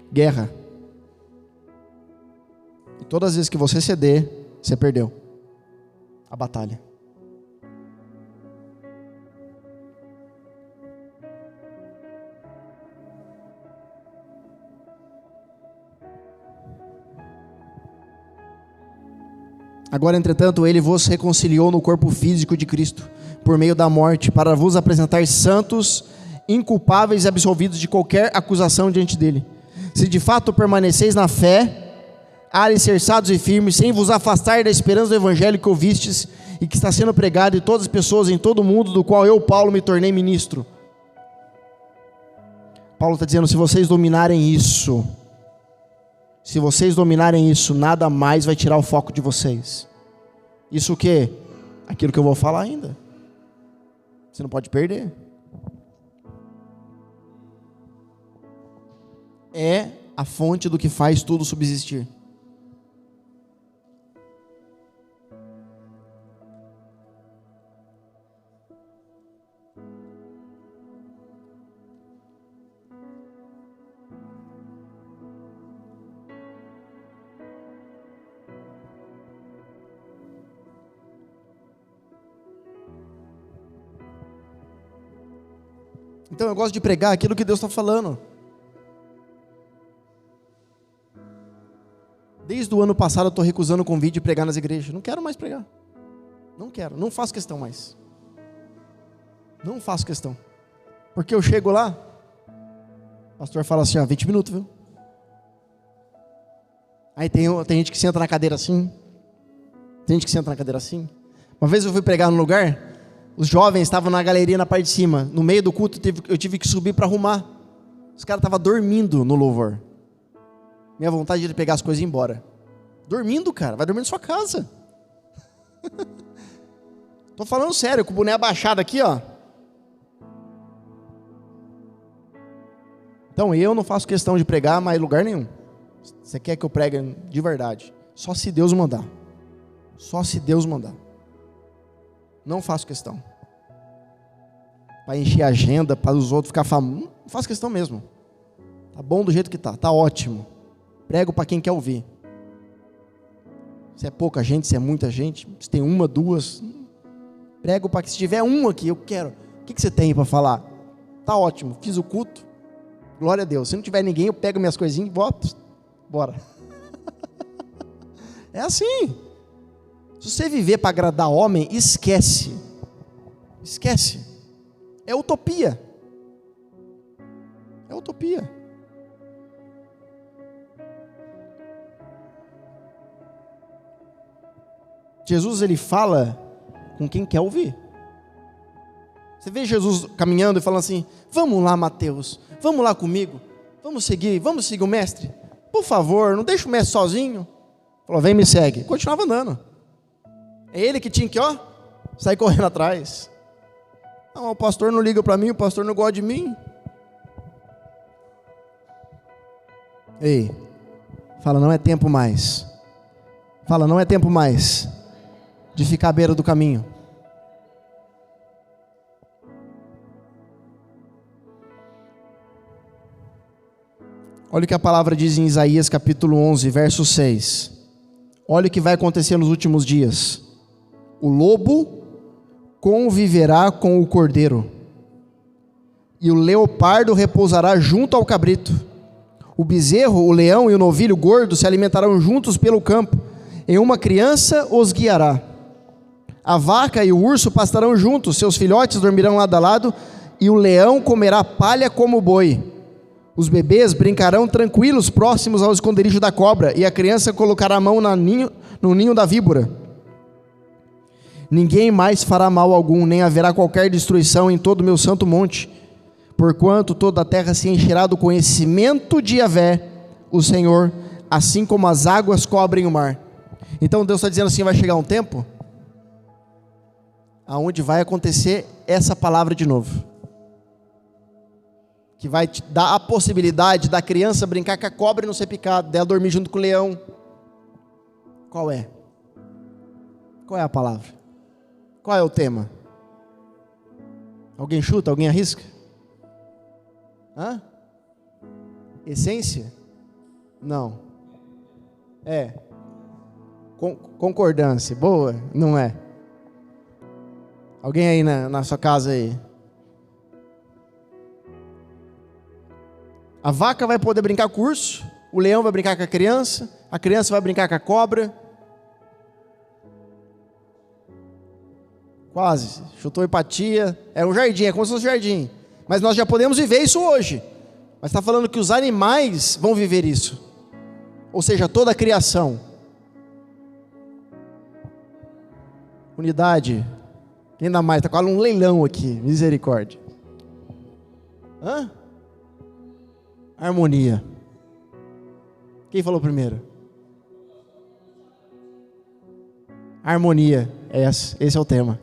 Guerra. E todas as vezes que você ceder, você perdeu a batalha. Agora, entretanto, ele vos reconciliou no corpo físico de Cristo, por meio da morte, para vos apresentar santos, inculpáveis e absolvidos de qualquer acusação diante dele. Se de fato permaneceis na fé, alicerçados e firmes, sem vos afastar da esperança do evangelho que ouvistes e que está sendo pregado em todas as pessoas em todo o mundo, do qual eu, Paulo, me tornei ministro. Paulo está dizendo, se vocês dominarem isso, nada mais vai tirar o foco de vocês. Isso o quê? Aquilo que eu vou falar ainda. Você não pode perder. É a fonte do que faz tudo subsistir. Então eu gosto de pregar aquilo que Deus está falando. Desde o ano passado eu estou recusando o convite de pregar nas igrejas. Não quero mais pregar. Não quero, não faço questão mais. Não faço questão. Porque eu chego lá, o pastor fala assim, 20 minutos, viu? Aí tem gente que senta na cadeira assim. Tem gente que senta na cadeira assim. Uma vez eu fui pregar num lugar, os jovens estavam na galeria na parte de cima. No meio do culto eu tive que subir para arrumar. Os caras estavam dormindo no louvor. Minha vontade de pegar as coisas e ir embora. Dormindo, cara, vai dormir na sua casa. Tô falando sério, com o boné abaixado aqui, ó. Então eu não faço questão de pregar mais em lugar nenhum. Você quer que eu pregue de verdade? Só se Deus mandar. Só se Deus mandar. Não faço questão. Para encher a agenda, para os outros ficar famosos. Não faço questão mesmo. Tá bom do jeito que tá ótimo. Prego para quem quer ouvir. Se é pouca gente, se é muita gente, se tem uma, duas, prego para que se tiver um aqui, eu quero. O que você tem para falar? Tá ótimo, fiz o culto, glória a Deus. Se não tiver ninguém, eu pego minhas coisinhas e volto. Bora. É assim. Se você viver para agradar homem, esquece. Esquece. É utopia. É utopia. Jesus, ele fala com quem quer ouvir. Você vê Jesus caminhando e falando assim, vamos lá, Mateus, vamos lá comigo, vamos seguir o mestre, por favor, não deixa o mestre sozinho. Falou, vem, me segue. Continuava andando. É ele que tinha que, sair correndo atrás. Não, o pastor não liga para mim, o pastor não gosta de mim. Ei, fala, não é tempo mais. Fala, não é tempo mais de ficar à beira do caminho. Olha o que a palavra diz em Isaías capítulo 11, verso 6. Olha o que vai acontecer nos últimos dias. O lobo conviverá com o cordeiro, e o leopardo repousará junto ao cabrito. O bezerro, o leão e o novilho gordo se alimentarão juntos pelo campo. Em uma criança os guiará. A vaca e o urso pastarão juntos, seus filhotes dormirão lado a lado, e o leão comerá palha como o boi. Os bebês brincarão tranquilos próximos ao esconderijo da cobra, e a criança colocará a mão no ninho da víbora. Ninguém mais fará mal algum, nem haverá qualquer destruição em todo o meu santo monte, porquanto toda a terra se encherá do conhecimento de Yahvé, o Senhor, assim como as águas cobrem o mar. Então Deus está dizendo assim, vai chegar um tempo aonde vai acontecer essa palavra de novo, que vai te dar a possibilidade da criança brincar com a cobra e não ser picada, dela dormir junto com o leão. Qual é? Qual é a palavra? Qual é o tema? Alguém chuta? Alguém arrisca? Essência? Não. Concordância. Boa? Não é? Alguém aí na sua casa aí? A vaca vai poder brincar com o urso, o leão vai brincar com a criança vai brincar com a cobra. Quase. Chutou empatia. É um jardim, é como se fosse um jardim. Mas nós já podemos viver isso hoje. Mas está falando que os animais vão viver isso. Ou seja, toda a criação. Unidade. Quem dá mais? Está quase um leilão aqui. Misericórdia. Hã? Harmonia. Quem falou primeiro? Harmonia. Esse é o tema.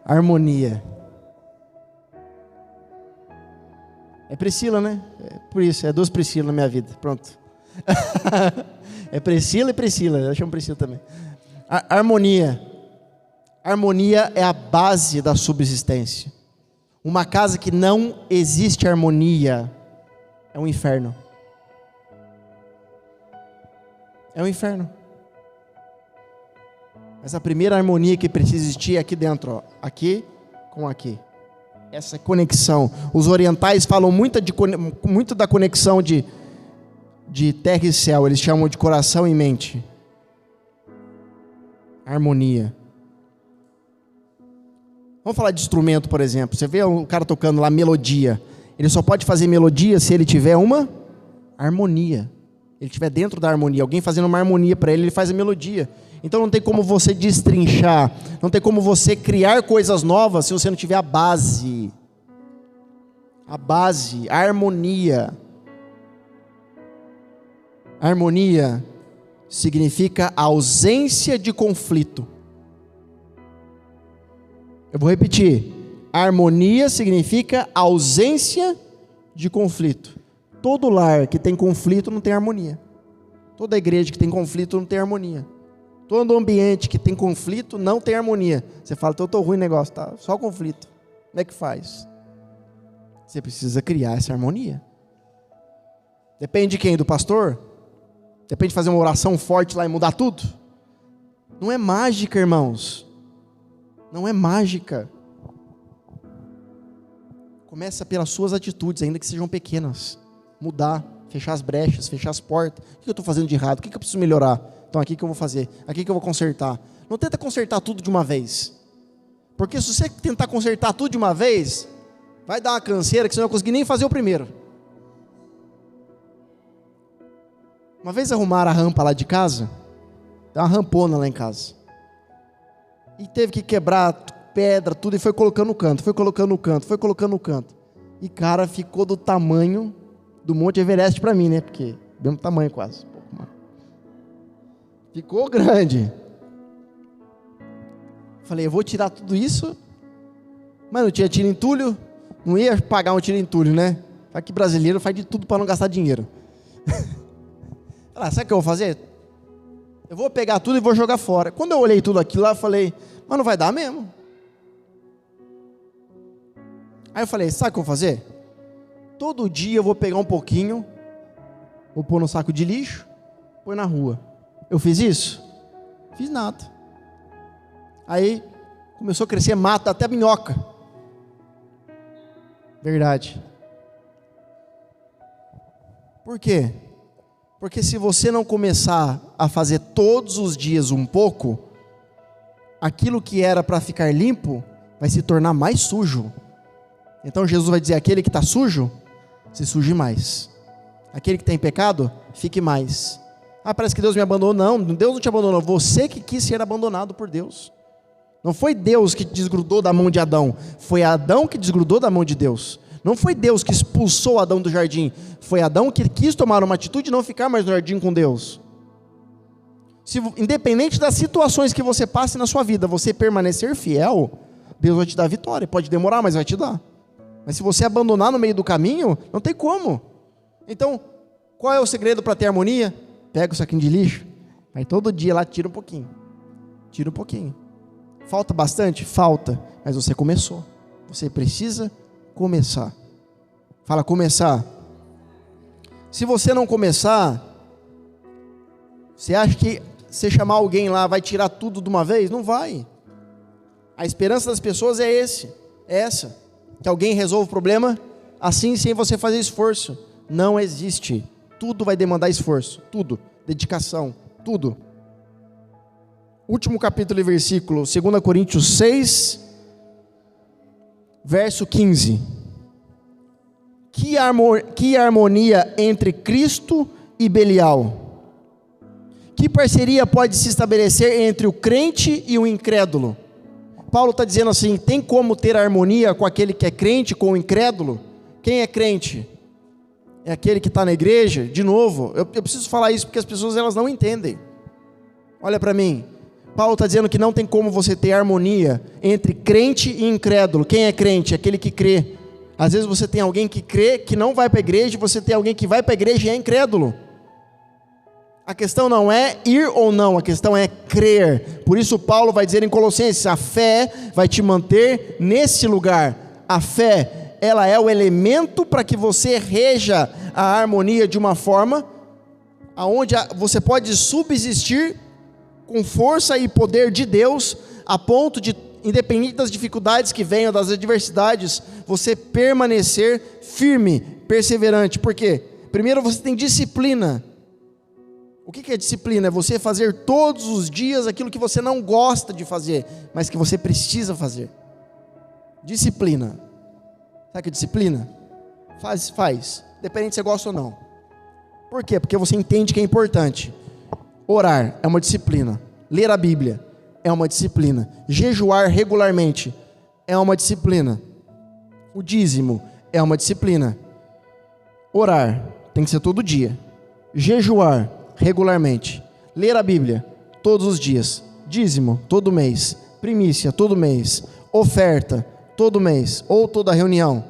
Harmonia. É Priscila, né? É por isso, é 2 Priscila na minha vida. Pronto. É Priscila e Priscila. Eu chamo Priscila também. Harmonia. Harmonia é a base da subsistência. Uma casa que não existe harmonia é um inferno. É um inferno. Mas a primeira harmonia que precisa existir é aqui dentro, ó. Aqui com aqui. Essa conexão. Os orientais falam muito da conexão de terra e céu. Eles chamam de coração e mente. Harmonia. Vamos falar de instrumento, por exemplo. Você vê um cara tocando lá melodia. Ele só pode fazer melodia se ele tiver uma harmonia. Ele estiver dentro da harmonia. Alguém fazendo uma harmonia para ele, ele faz a melodia. Então não tem como você destrinchar, não tem como você criar coisas novas se você não tiver a base. A base, a harmonia. Harmonia significa ausência de conflito. Eu vou repetir. Harmonia significa ausência de conflito. Todo lar que tem conflito não tem harmonia. Toda igreja que tem conflito não tem harmonia. Todo ambiente que tem conflito não tem harmonia. Você fala, então eu estou ruim no negócio, tá? Só conflito. Como é que faz? Você precisa criar essa harmonia. Depende de quem? Do pastor? Depende de fazer uma oração forte lá e mudar tudo? Não é mágica, irmãos. Não é mágica. Começa pelas suas atitudes, ainda que sejam pequenas. Mudar, fechar as brechas, fechar as portas. O que eu estou fazendo de errado? O que eu preciso melhorar? Então aqui que eu vou fazer, aqui que eu vou consertar. Não tenta consertar tudo de uma vez. Porque se você tentar consertar tudo de uma vez, vai dar uma canseira que você não vai conseguir nem fazer o primeiro. Uma vez arrumaram a rampa lá de casa, tem uma rampona lá em casa. E teve que quebrar pedra, tudo, e foi colocando no canto, foi colocando no canto, foi colocando no canto. E cara, ficou do tamanho do Monte Everest para mim, né? Porque mesmo tamanho quase. Ficou grande. Falei, eu vou tirar tudo isso. Mas não tinha tiro entulho. Não ia pagar um tiro entulho, né? Só que brasileiro faz de tudo para não gastar dinheiro. Falei, sabe o que eu vou fazer? Eu vou pegar tudo e vou jogar fora. Quando eu olhei tudo aquilo lá, eu falei, mas não vai dar mesmo. Aí eu falei, sabe o que eu vou fazer? Todo dia eu vou pegar um pouquinho, vou pôr no saco de lixo, pôr na rua. Eu fiz isso? Fiz nada. Aí começou a crescer mato, até minhoca. Verdade. Por quê? Porque se você não começar a fazer todos os dias um pouco, aquilo que era para ficar limpo, vai se tornar mais sujo. Então Jesus vai dizer, aquele que está sujo, se suje mais. Aquele que tem pecado, fique mais. Ah, parece que Deus me abandonou. Não, Deus não te abandonou. Você que quis ser abandonado por Deus. Não foi Deus que te desgrudou da mão de Adão. Foi Adão que desgrudou da mão de Deus. Não foi Deus que expulsou Adão do jardim. Foi Adão que quis tomar uma atitude e não ficar mais no jardim com Deus. Independente das situações que você passe na sua vida, você permanecer fiel, Deus vai te dar vitória. Pode demorar, mas vai te dar. Mas se você abandonar no meio do caminho, não tem como. Então, qual é o segredo para ter harmonia? Pega o saquinho de lixo, vai todo dia lá, tira um pouquinho. Tira um pouquinho. Falta bastante? Falta. Mas você começou. Você precisa começar. Fala, começar. Se você não começar, você acha que você chamar alguém lá vai tirar tudo de uma vez? Não vai. A esperança das pessoas é essa. Que alguém resolva o problema assim, sem você fazer esforço. Não existe. Tudo vai demandar esforço. Tudo. Dedicação. Tudo. Último capítulo e versículo, 2 Coríntios 6, verso 15. Que harmonia entre Cristo e Belial? Que parceria pode se estabelecer entre o crente e o incrédulo? Paulo está dizendo assim, tem como ter harmonia com aquele que é crente, com o incrédulo? Quem é crente? É aquele que está na igreja? De novo, eu preciso falar isso porque as pessoas elas não entendem. Olha para mim, Paulo está dizendo que não tem como você ter harmonia entre crente e incrédulo. Quem é crente? Aquele que crê. Às vezes você tem alguém que crê, que não vai para a igreja, e você tem alguém que vai para a igreja e é incrédulo. A questão não é ir ou não, a questão é crer. Por isso Paulo vai dizer em Colossenses, a fé vai te manter nesse lugar. A fé, ela é o elemento para que você reja a harmonia de uma forma aonde você pode subsistir com força e poder de Deus, a ponto de, independente das dificuldades que venham, das adversidades, você permanecer firme, perseverante. Por quê? Primeiro você tem disciplina. O que é disciplina? É você fazer todos os dias aquilo que você não gosta de fazer, mas que você precisa fazer. Disciplina. Sabe o que é disciplina? Faz. Depende se você gosta ou não. Por quê? Porque você entende que é importante. Orar é uma disciplina. Ler a Bíblia é uma disciplina. Jejuar regularmente é uma disciplina. O dízimo é uma disciplina. Orar tem que ser todo dia. Jejuar regularmente. Ler a Bíblia todos os dias. Dízimo todo mês. Primícia todo mês. Oferta todo mês ou toda reunião.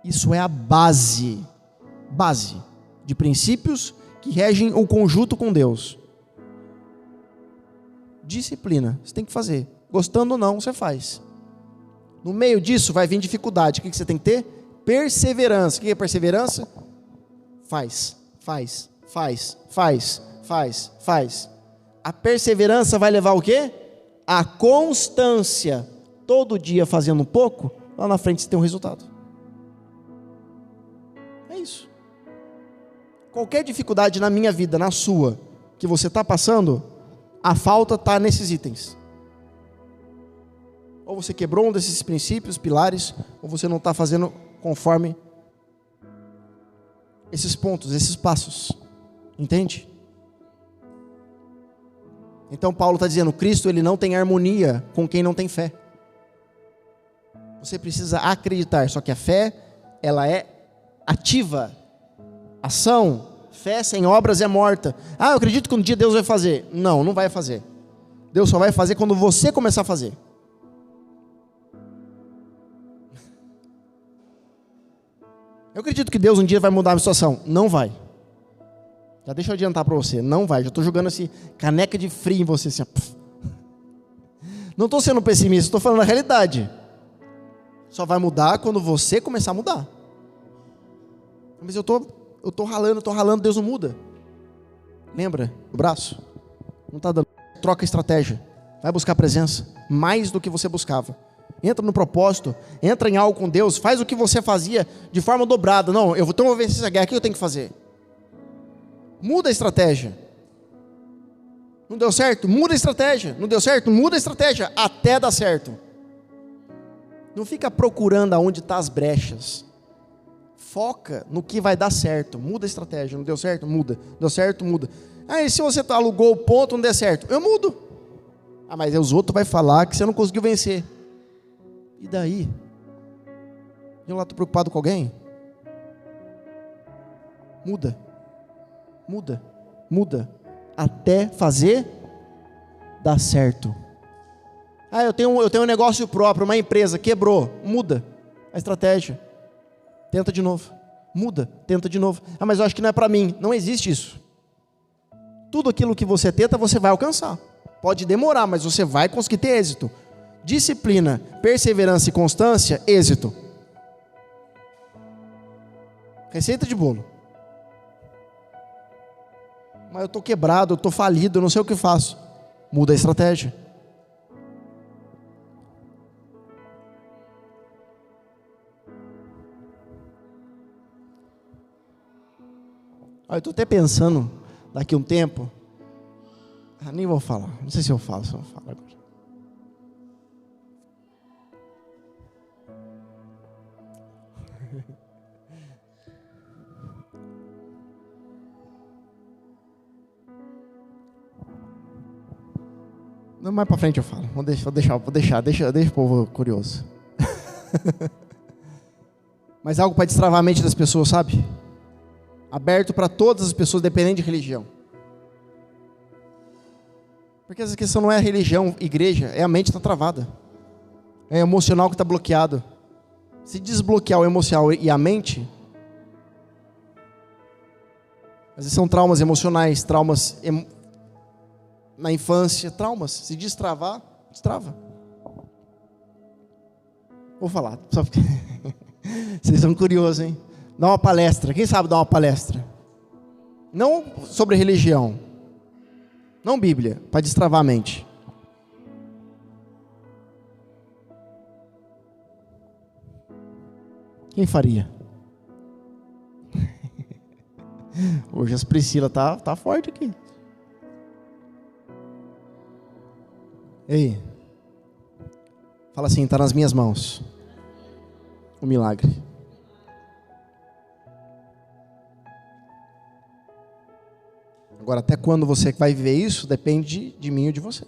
Isso é a base de princípios que regem o conjunto com Deus. Disciplina, você tem que fazer. Gostando ou não, você faz. No meio disso vai vir dificuldade. O que você tem que ter? Perseverança. O que é perseverança? Faz. A perseverança vai levar o quê? A constância. Todo dia fazendo um pouco, lá na frente você tem um resultado. É isso. Qualquer dificuldade na minha vida, na sua, que você está passando, a falta está nesses itens. Ou você quebrou um desses princípios, pilares, ou você não está fazendo conforme esses pontos, esses passos. Entende? Então Paulo está dizendo, Cristo ele não tem harmonia com quem não tem fé. Você precisa acreditar, só que a fé, ela é ativa. Ação, fé sem obras é morta. Ah, eu acredito que um dia Deus vai fazer. Não, não vai fazer. Deus só vai fazer quando você começar a fazer. Eu acredito que Deus um dia vai mudar a situação. Não vai. Já deixa eu adiantar para você. Não vai. Já estou jogando assim, caneca de frio em você. Assim, não estou sendo pessimista, estou falando a realidade. Só vai mudar quando você começar a mudar. Mas eu estou ralando, Deus não muda. Lembra? O braço. Não está dando. Troca estratégia. Vai buscar presença. Mais do que você buscava. Entra no propósito. Entra em algo com Deus. Faz o que você fazia de forma dobrada. Não, eu vou vencer essa guerra. O que eu tenho que fazer? Muda a estratégia. Não deu certo? Muda a estratégia. Não deu certo? Muda a estratégia. Até dar certo. Não fica procurando aonde estão as brechas. Foca no que vai dar certo. Muda a estratégia. Não deu certo? Muda. Deu certo? Muda. Ah, e se você alugou o ponto, não der certo? Eu mudo. Ah, mas os outros vão falar que você não conseguiu vencer. E daí? Eu lá estou preocupado com alguém? Muda. Até fazer dar certo. Ah, eu tenho um negócio próprio, uma empresa, quebrou. Muda a estratégia. Tenta de novo. Muda, tenta de novo. Ah, mas eu acho que não é para mim. Não existe isso. Tudo aquilo que você tenta, você vai alcançar. Pode demorar, mas você vai conseguir ter êxito. Disciplina, perseverança e constância, êxito. Receita de bolo. Mas eu estou quebrado, eu estou falido, eu não sei o que faço. Muda a estratégia. Eu estou até pensando, daqui a um tempo, Nem vou falar. Não sei se eu falo agora. Não, mais pra frente eu falo. Deixa o povo curioso. Mas algo para destravar a mente das pessoas, sabe? Aberto para todas as pessoas, dependendo de religião. Porque essa questão não é religião, igreja, é a mente que está travada. É o emocional que está bloqueado. Se desbloquear o emocional e a mente, às vezes são traumas emocionais, traumas na infância, traumas. Se destravar, destrava. Vou falar, só porque vocês são curiosos, hein? Dá uma palestra, quem sabe dar uma palestra? Não sobre religião, não Bíblia, para destravar a mente. Quem faria? Hoje as Priscila tá forte aqui. Ei, fala assim, tá nas minhas mãos o milagre. Agora, até quando você vai viver isso, depende de mim ou de você.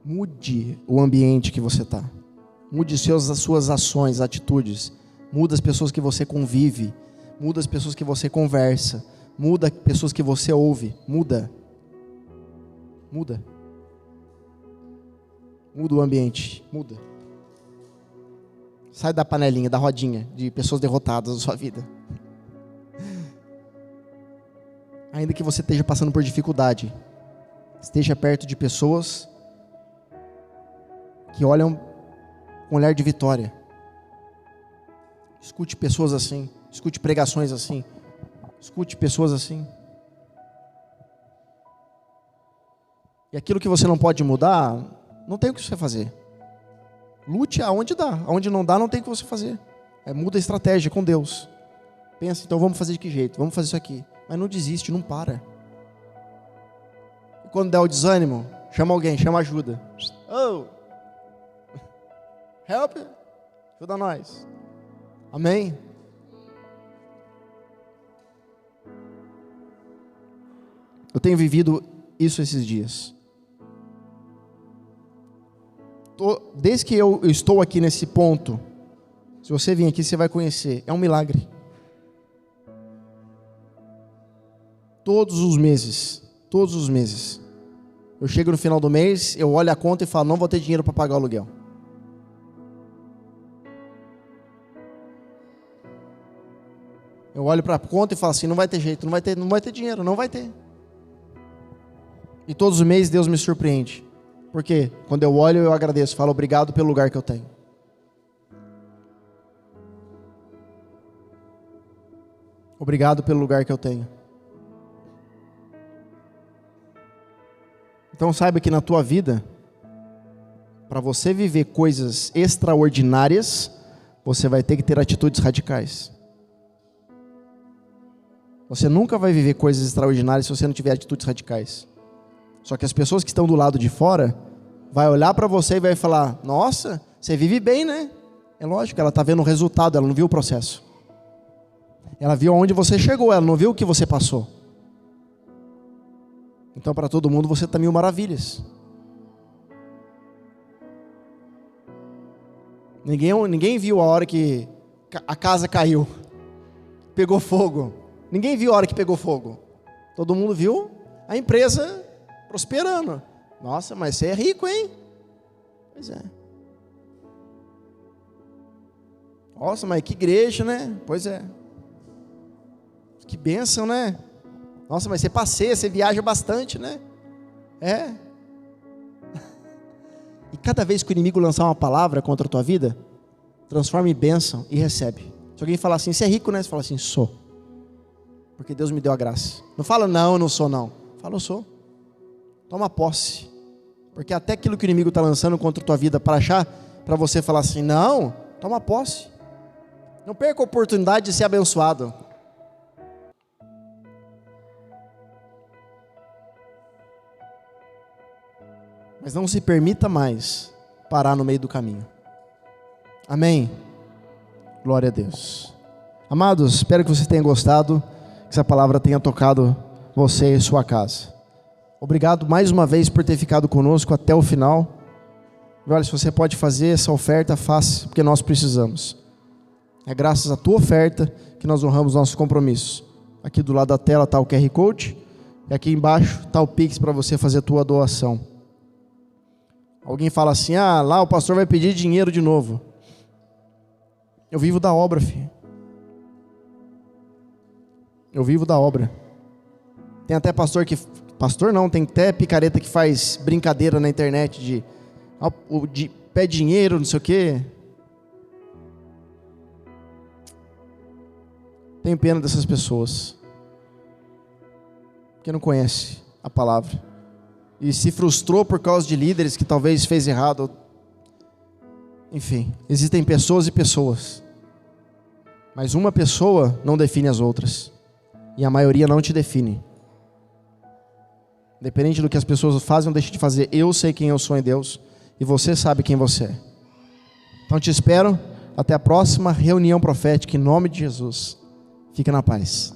Mude o ambiente que você está. Mude as suas ações, atitudes. Muda as pessoas que você convive. Muda as pessoas que você conversa. Muda as pessoas que você ouve. Muda. Muda o ambiente. Muda. Sai da panelinha, da rodinha de pessoas derrotadas na sua vida. Ainda que você esteja passando por dificuldade, esteja perto de pessoas que olham com um olhar de vitória. Escute pessoas assim. Escute pregações assim. Escute pessoas assim. E aquilo que você não pode mudar, não tem o que você fazer. Lute aonde dá. Aonde não dá, não tem o que você fazer. Muda a estratégia com Deus. Pensa, então vamos fazer de que jeito? Vamos fazer isso aqui. Mas não desiste, não para. E quando der o desânimo, chama alguém, chama ajuda. Oh! Help! Ajuda nós. Amém? Eu tenho vivido isso esses dias. Desde que eu estou aqui nesse ponto, se você vir aqui, você vai conhecer. É um milagre. Todos os meses. Eu chego no final do mês, eu olho a conta e falo, não vou ter dinheiro para pagar o aluguel. Eu olho para a conta e falo assim, não vai ter jeito, não vai ter dinheiro, não vai ter. E todos os meses Deus me surpreende. Porque quando eu olho, eu agradeço, falo obrigado pelo lugar que eu tenho. Obrigado pelo lugar que eu tenho. Então saiba que na tua vida, para você viver coisas extraordinárias, você vai ter que ter atitudes radicais. Você nunca vai viver coisas extraordinárias se você não tiver atitudes radicais. Só que as pessoas que estão do lado de fora vai olhar para você e vai falar, nossa, você vive bem, né? É lógico, ela está vendo o resultado, ela não viu o processo. Ela viu aonde você chegou, ela não viu o que você passou. Então para todo mundo você está mil maravilhas. Ninguém viu a hora que a casa caiu, pegou fogo. Ninguém viu a hora que pegou fogo. Todo mundo viu a empresa prosperando. Nossa, mas você é rico, hein? Pois é. Nossa, mas que igreja, né? Pois é. Que bênção, né? Nossa, mas você passeia, você viaja bastante, né? É. E cada vez que o inimigo lançar uma palavra contra a tua vida, transforma em bênção e recebe. Se alguém falar assim, você é rico, né? Você fala assim, sou. Porque Deus me deu a graça. Não fala, não, eu não sou, não. Fala, eu sou. Toma posse. Porque até aquilo que o inimigo está lançando contra a tua vida para achar, para você falar assim, não, toma posse. Não perca a oportunidade de ser abençoado. Mas não se permita mais parar no meio do caminho. Amém? Glória a Deus. Amados, espero que vocês tenham gostado, que essa palavra tenha tocado você e sua casa. Obrigado mais uma vez por ter ficado conosco até o final. E olha, se você pode fazer essa oferta, faça, porque nós precisamos. É graças à tua oferta que nós honramos nossos compromissos. Aqui do lado da tela está o QR Code, e aqui embaixo está o Pix para você fazer a tua doação. Alguém fala assim, lá o pastor vai pedir dinheiro de novo. Eu vivo da obra, filho. Eu vivo da obra. Tem até pastor que... Pastor não, tem até picareta que faz brincadeira na internet de pede dinheiro, não sei o quê. Tenho pena dessas pessoas. Porque não conhece a palavra. E se frustrou por causa de líderes que talvez fez errado. Enfim, existem pessoas e pessoas. Mas uma pessoa não define as outras. E a maioria não te define. Independente do que as pessoas fazem ou deixam de fazer, eu sei quem eu sou em Deus. E você sabe quem você é. Então te espero até a próxima reunião profética em nome de Jesus. Fica na paz.